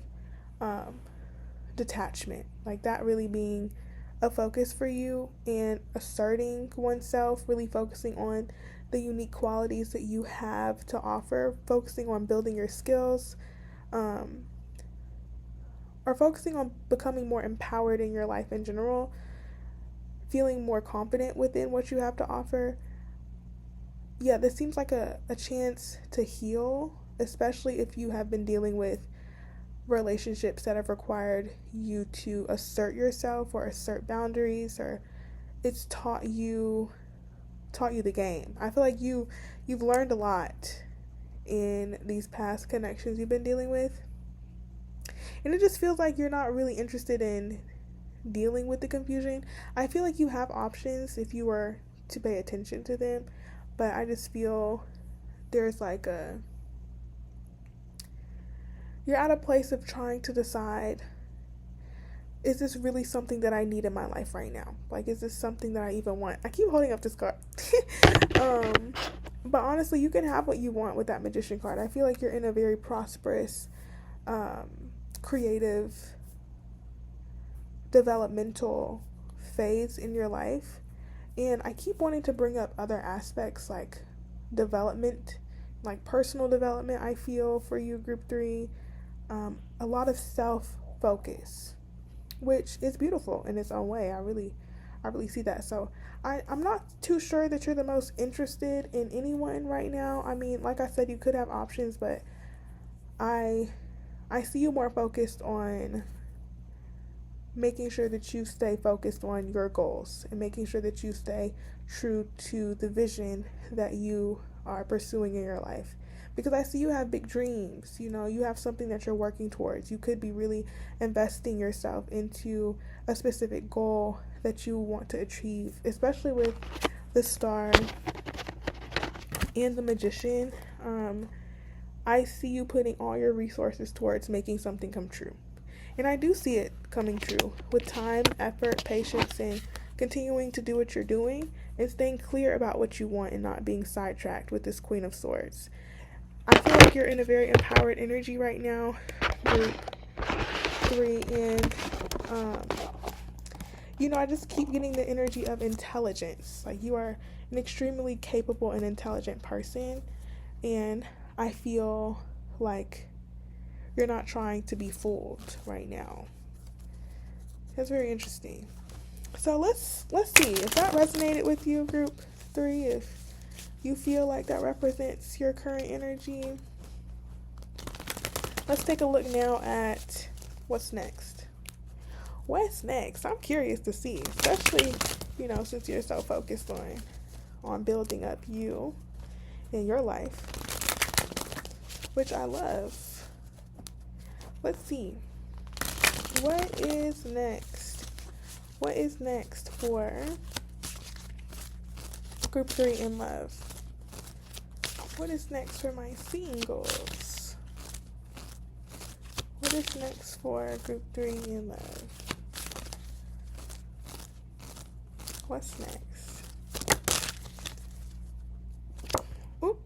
detachment, like that really being a focus for you, and asserting oneself, really focusing on the unique qualities that you have to offer, focusing on building your skills, or focusing on becoming more empowered in your life in general, feeling more confident within what you have to offer. Yeah, this seems like a chance to heal, especially if you have been dealing with relationships that have required you to assert yourself or assert boundaries, or it's taught you the game. I feel like you've learned a lot in these past connections you've been dealing with, and it just feels like you're not really interested in dealing with the confusion. I feel like you have options if you were to pay attention to them, but I just feel there's like you're at a place of trying to decide, is this really something that I need in my life right now? Like, is this something that I even want? I keep holding up this card. But honestly, you can have what you want with that Magician card. I feel like you're in a very prosperous, creative, developmental phase in your life. And I keep wanting to bring up other aspects like development, like personal development, I feel for you, group three. A lot of self focus, which is beautiful in its own way. I really see that. So I'm not too sure that you're the most interested in anyone right now. I mean, like I said, you could have options, but I I see you more focused on making sure that you stay focused on your goals and making sure that you stay true to the vision that you are pursuing in your life. Because I see you have big dreams, you have something that you're working towards. You could be really investing yourself into a specific goal that you want to achieve, especially with the star and the magician. I see you putting all your resources towards making something come true. And I do see it coming true with time, effort, patience, and continuing to do what you're doing and staying clear about what you want and not being sidetracked with this Queen of Swords. I feel like you're in a very empowered energy right now, group three, and um, I just keep getting the energy of intelligence. Like you are an extremely capable and intelligent person, and I feel like you're not trying to be fooled right now. That's very interesting. So let's see if that resonated with you, group three. If you feel like that represents your current energy, let's take a look now at what's next. What's next? I'm curious to see, especially since you're so focused on building up you in your life, which I love. Let's see. What is next? What is next for group three in love? What is next for my singles? What is next for group three in love? What's next? Oop.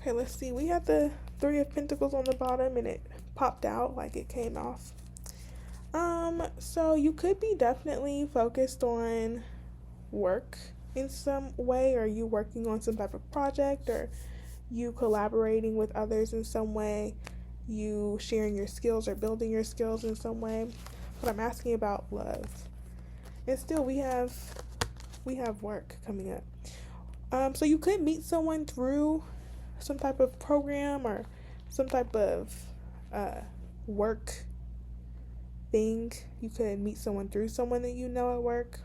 Okay, let's see. We have the Three of Pentacles on the bottom and it popped out like it came off. So you could be definitely focused on work in some way, or you working on some type of project, or you collaborating with others in some way, you sharing your skills or building your skills in some way. But I'm asking about love. And still we have work coming up. So you could meet someone through some type of program or some type of work thing. You could meet someone through someone that you know at work.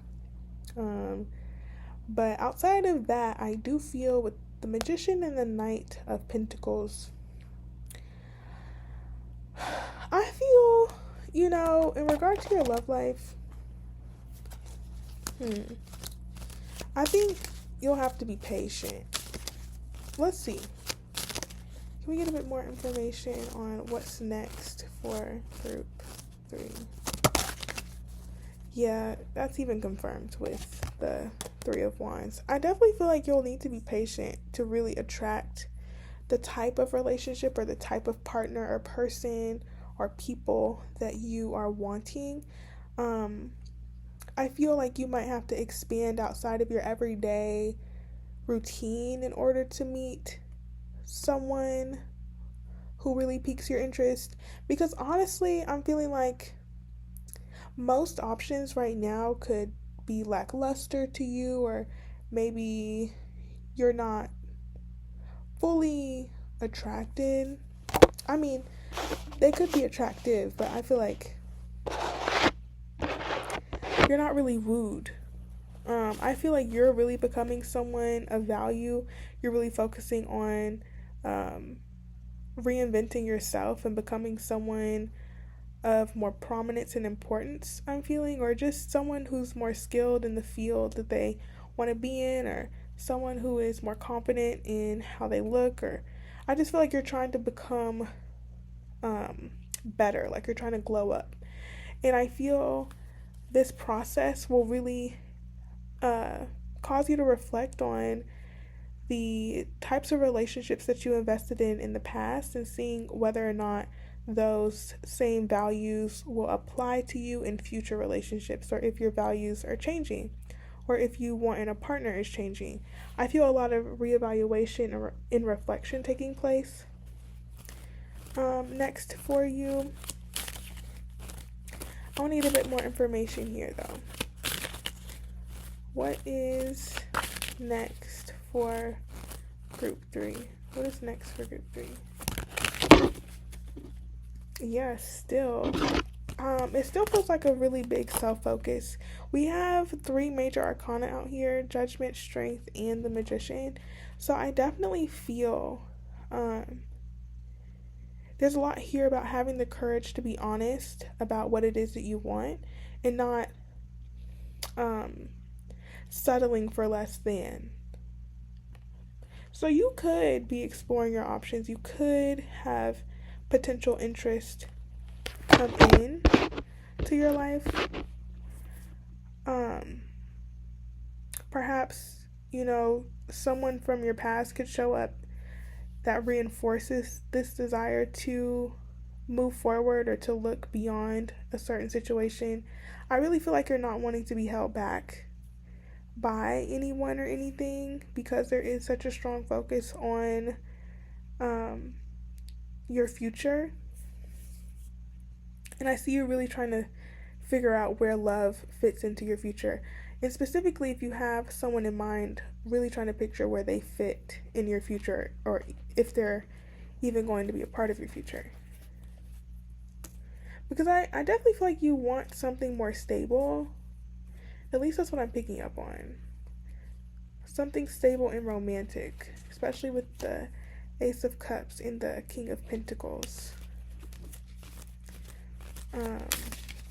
But outside of that, I do feel with the Magician and the Knight of Pentacles, I feel, in regard to your love life, I think you'll have to be patient. Let's see. Can we get a bit more information on what's next for group three? Yeah, that's even confirmed with the Three of Wands. I definitely feel like you'll need to be patient to really attract the type of relationship or the type of partner or person or people that you are wanting. I feel like you might have to expand outside of your everyday routine in order to meet someone who really piques your interest. Because honestly, I'm feeling like most options right now could be lackluster to you, or maybe you're not fully attracted. I mean, they could be attractive, but I feel like you're not really wooed. I feel like you're really becoming someone of value. You're really focusing on reinventing yourself and becoming someone of more prominence and importance, I'm feeling, or just someone who's more skilled in the field that they want to be in, or someone who is more confident in how they look, or I just feel like you're trying to become better, like you're trying to glow up. And I feel this process will really cause you to reflect on the types of relationships that you invested in the past and seeing whether or not those same values will apply to you in future relationships, or if your values are changing, or if you want in a partner is changing. I feel a lot of reevaluation or in reflection taking place. Next for you, I need a bit more information here though. What is next for group 3? What is next for group 3? Yeah, still. It still feels like a really big self-focus. We have 3 major arcana out here: Judgment, Strength, and the Magician. So I definitely feel there's a lot here about having the courage to be honest about what it is that you want and not settling for less than. So you could be exploring your options. You could have potential interest come in to your life. Perhaps, someone from your past could show up that reinforces this desire to move forward or to look beyond a certain situation. I really feel like you're not wanting to be held back by anyone or anything because there is such a strong focus on your future. And I see you really trying to figure out where love fits into your future. And specifically, if you have someone in mind, really trying to picture where they fit in your future, or if they're even going to be a part of your future. Because I definitely feel like you want something more stable. At least that's what I'm picking up on. Something stable and romantic, especially with the Ace of Cups and the King of Pentacles.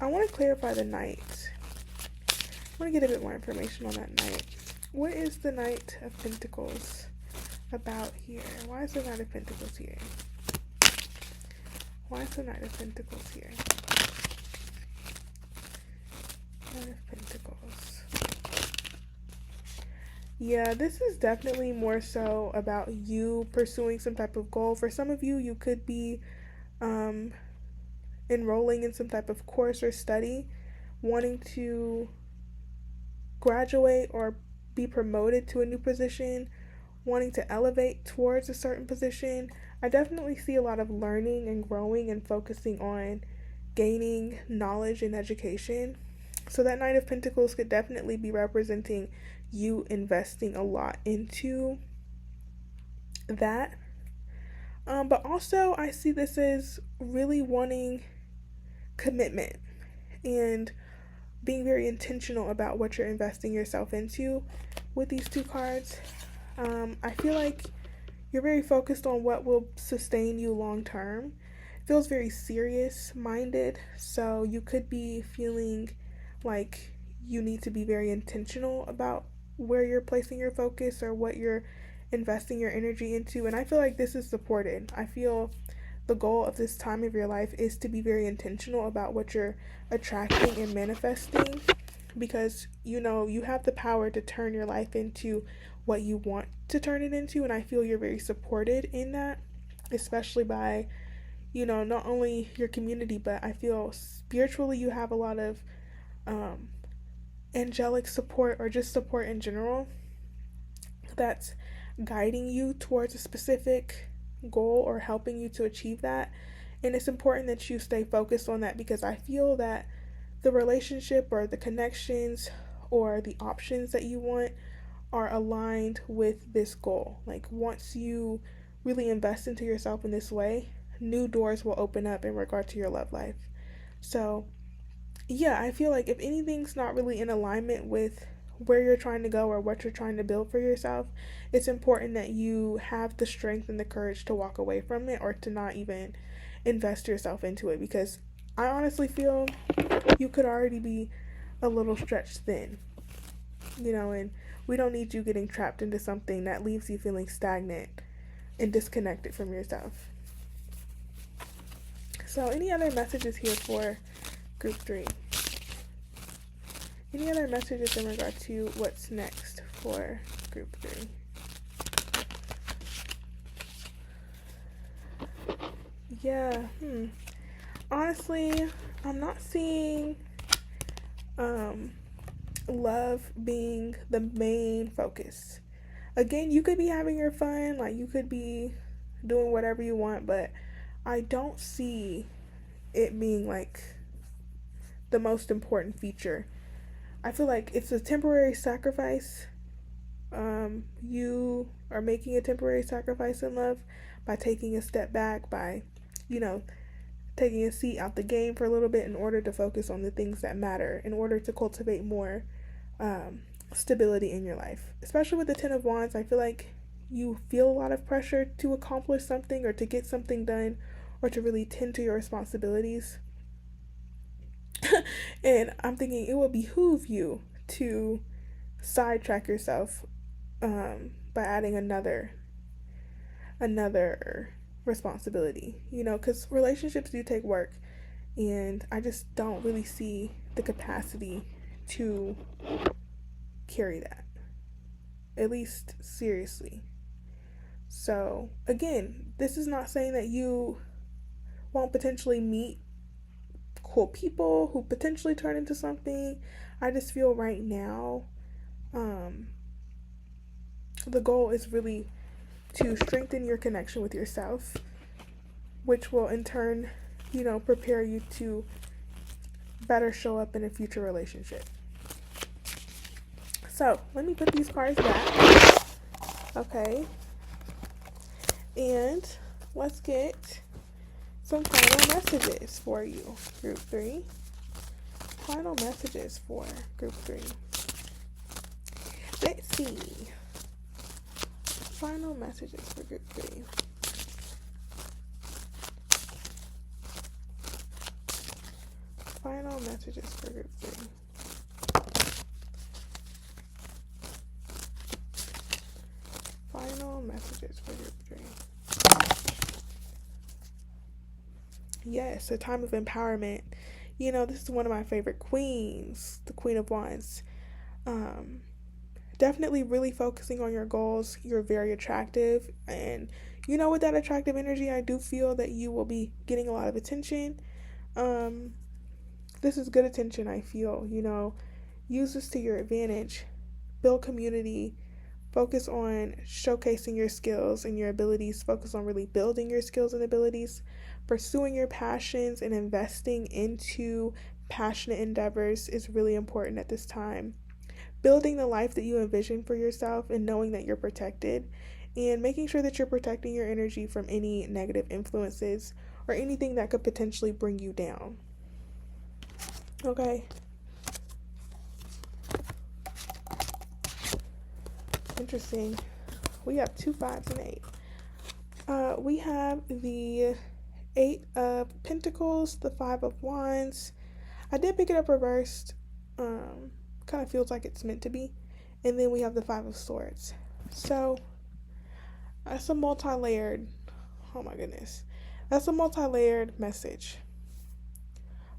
I want to clarify the Knight. I want to get a bit more information on that Knight. What is the Knight of Pentacles about here? Why is the Knight of Pentacles here? Why is the Knight of Pentacles here? Knight of Pentacles. Yeah, this is definitely more so about you pursuing some type of goal. For some of you, you could be enrolling in some type of course or study, wanting to graduate or be promoted to a new position, wanting to elevate towards a certain position. I definitely see a lot of learning and growing and focusing on gaining knowledge and education. So that Knight of Pentacles could definitely be representing you investing a lot into that. But also I see this as really wanting commitment and being very intentional about what you're investing yourself into with these 2 cards. I feel like you're very focused on what will sustain you long term. It feels very serious minded, so you could be feeling like you need to be very intentional about where you're placing your focus or what you're investing your energy into, and I feel like this is supported. I feel the goal of this time of your life is to be very intentional about what you're attracting and manifesting, because you have the power to turn your life into what you want to turn it into, and I feel you're very supported in that, especially by not only your community, but I feel spiritually you have a lot of angelic support, or just support in general, that's guiding you towards a specific goal or helping you to achieve that. And it's important that you stay focused on that, because I feel that the relationship or the connections or the options that you want are aligned with this goal. Like, once you really invest into yourself in this way, new doors will open up in regard to your love life. So yeah, I feel like if anything's not really in alignment with where you're trying to go or what you're trying to build for yourself, it's important that you have the strength and the courage to walk away from it, or to not even invest yourself into it, because I honestly feel you could already be a little stretched thin, and we don't need you getting trapped into something that leaves you feeling stagnant and disconnected from yourself. So any other messages here for group 3? Any other messages in regard to what's next for group 3? Yeah. Honestly, I'm not seeing um love being the main focus. Again, you could be having your fun, like you could be doing whatever you want, but I don't see it being like the most important feature. I feel like it's a temporary sacrifice. You are making a temporary sacrifice in love by taking a step back, by, you know, taking a seat out the game for a little bit in order to focus on the things that matter, in order to cultivate more stability in your life. Especially with the Ten of Wands, I feel like you feel a lot of pressure to accomplish something or to get something done or to really tend to your responsibilities. And I'm thinking it would behoove you to sidetrack yourself by adding another responsibility, because relationships do take work, and I just don't really see the capacity to carry that, at least seriously. So again, this is not saying that you won't potentially meet cool people who potentially turn into something. I just feel right now, um, the goal is really to strengthen your connection with yourself, which will in turn, prepare you to better show up in a future relationship. So let me put these cards back. Okay. And let's get some final messages for you, Group 3. Final messages for Group 3. Let's see. Final messages for Group 3. Final messages for Group 3. Final messages for Group 3. Yes, a time of empowerment. This is one of my favorite queens, the Queen of Wands. Definitely really focusing on your goals. You're very attractive, and with that attractive energy, I do feel that you will be getting a lot of attention. This is good attention, I feel. Use this to your advantage. Build community. Focus on showcasing your skills and your abilities. Focus on really building your skills and abilities. Pursuing your passions and investing into passionate endeavors is really important at this time. Building the life that you envision for yourself and knowing that you're protected, and making sure that you're protecting your energy from any negative influences or anything that could potentially bring you down. Okay. Interesting. We have 2 5s and 8. We have the 8 of Pentacles, the 5 of Wands. I did pick it up reversed. Kind of feels like it's meant to be. And then we have the 5 of Swords. So that's a multi-layered, oh my goodness. That's a multi-layered message.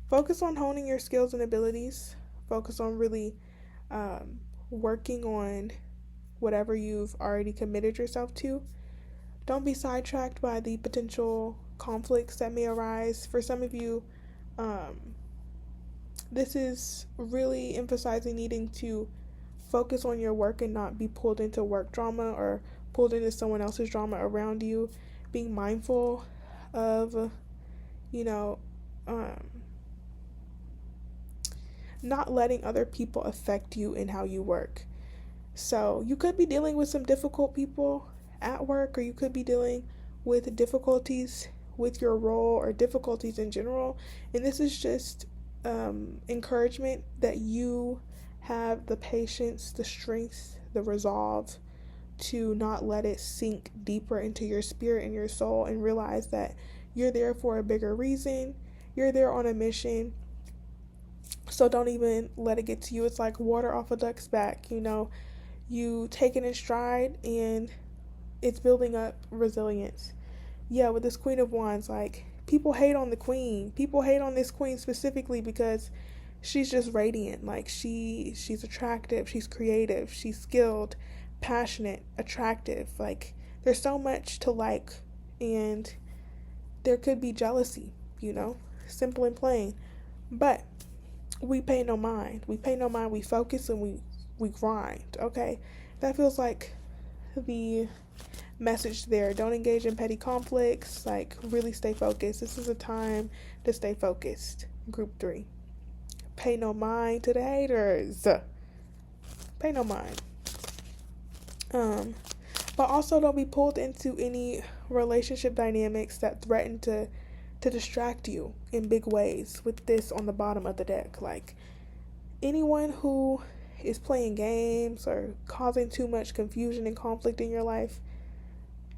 Focus on honing your skills and abilities. Focus on really working on whatever you've already committed yourself to. Don't be sidetracked by the potential conflicts that may arise. For some of you, this is really emphasizing needing to focus on your work and not be pulled into work drama or pulled into someone else's drama around you. Being mindful of, not letting other people affect you in how you work. So you could be dealing with some difficult people at work, or you could be dealing with difficulties with your role or difficulties in general. And this is just encouragement that you have the patience, the strength, the resolve to not let it sink deeper into your spirit and your soul, and realize that you're there for a bigger reason. You're there on a mission. So don't even let it get to you. It's like water off a duck's back, You take it in stride, and it's building up resilience. Yeah, with this Queen of Wands, like, people hate on the queen. People hate on this queen specifically because she's just radiant. Like, she's attractive, she's creative, she's skilled, passionate, attractive. Like, there's so much to like, and there could be jealousy, simple and plain. But we pay no mind. We pay no mind. We focus and we grind. Okay, that feels like the message there. Don't engage in petty conflicts. Like, really stay focused. This is a time to stay focused. Group 3. Pay no mind to the haters. Pay no mind. But also don't be pulled into any relationship dynamics that threaten to distract you in big ways with this on the bottom of the deck. Like, anyone who is playing games or causing too much confusion and conflict in your life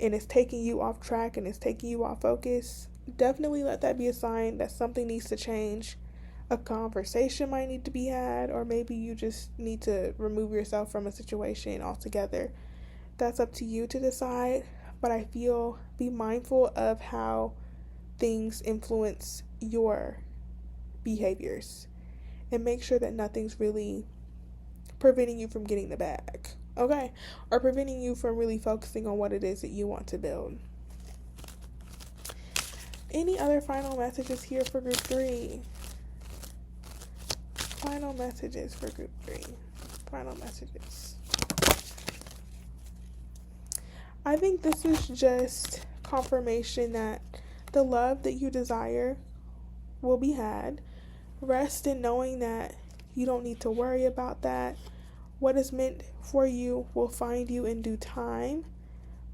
and is taking you off track and is taking you off focus, definitely let that be a sign that something needs to change. A conversation might need to be had, or maybe you just need to remove yourself from a situation altogether. That's up to you to decide, but I feel be mindful of how things influence your behaviors and make sure that nothing's really preventing you from getting the bag, okay? Or preventing you from really focusing on what it is that you want to build. Any other final messages here for group 3? Final messages for group 3. Final messages. I think this is just confirmation that the love that you desire will be had. Rest in knowing that you don't need to worry about that. What is meant for you will find you in due time.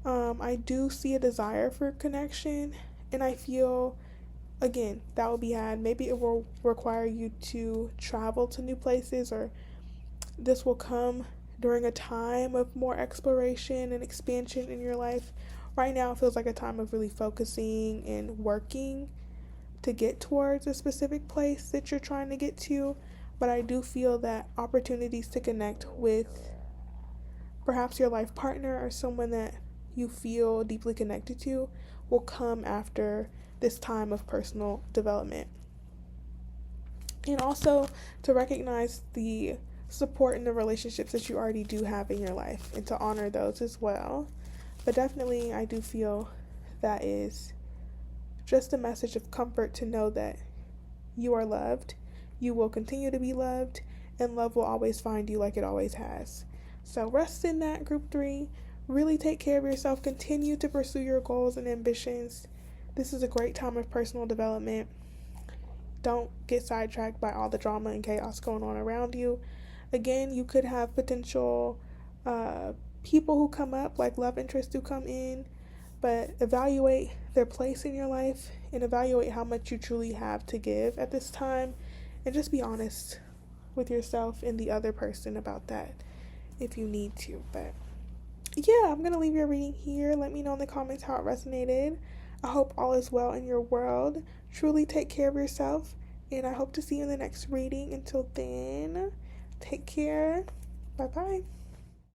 I do see a desire for connection, and I feel, again, that will be had. Maybe it will require you to travel to new places, or this will come during a time of more exploration and expansion in your life. Right now, it feels like a time of really focusing and working to get towards a specific place that you're trying to get to. But I do feel that opportunities to connect with perhaps your life partner or someone that you feel deeply connected to will come after this time of personal development. And also to recognize the support in the relationships that you already do have in your life and to honor those as well. But definitely, I do feel that is just a message of comfort to know that you are loved, you will continue to be loved, and love will always find you like it always has. So rest in that, group 3. Really take care of yourself. Continue to pursue your goals and ambitions. This is a great time of personal development. Don't get sidetracked by all the drama and chaos going on around you. Again, you could have potential people who come up, like love interests who come in, but evaluate their place in your life and evaluate how much you truly have to give at this time, and just be honest with yourself and the other person about that if you need to. But yeah, I'm going to leave your reading here. Let me know in the comments how it resonated. I hope all is well in your world. Truly take care of yourself, and I hope to see you in the next reading. Until then, take care. Bye-bye.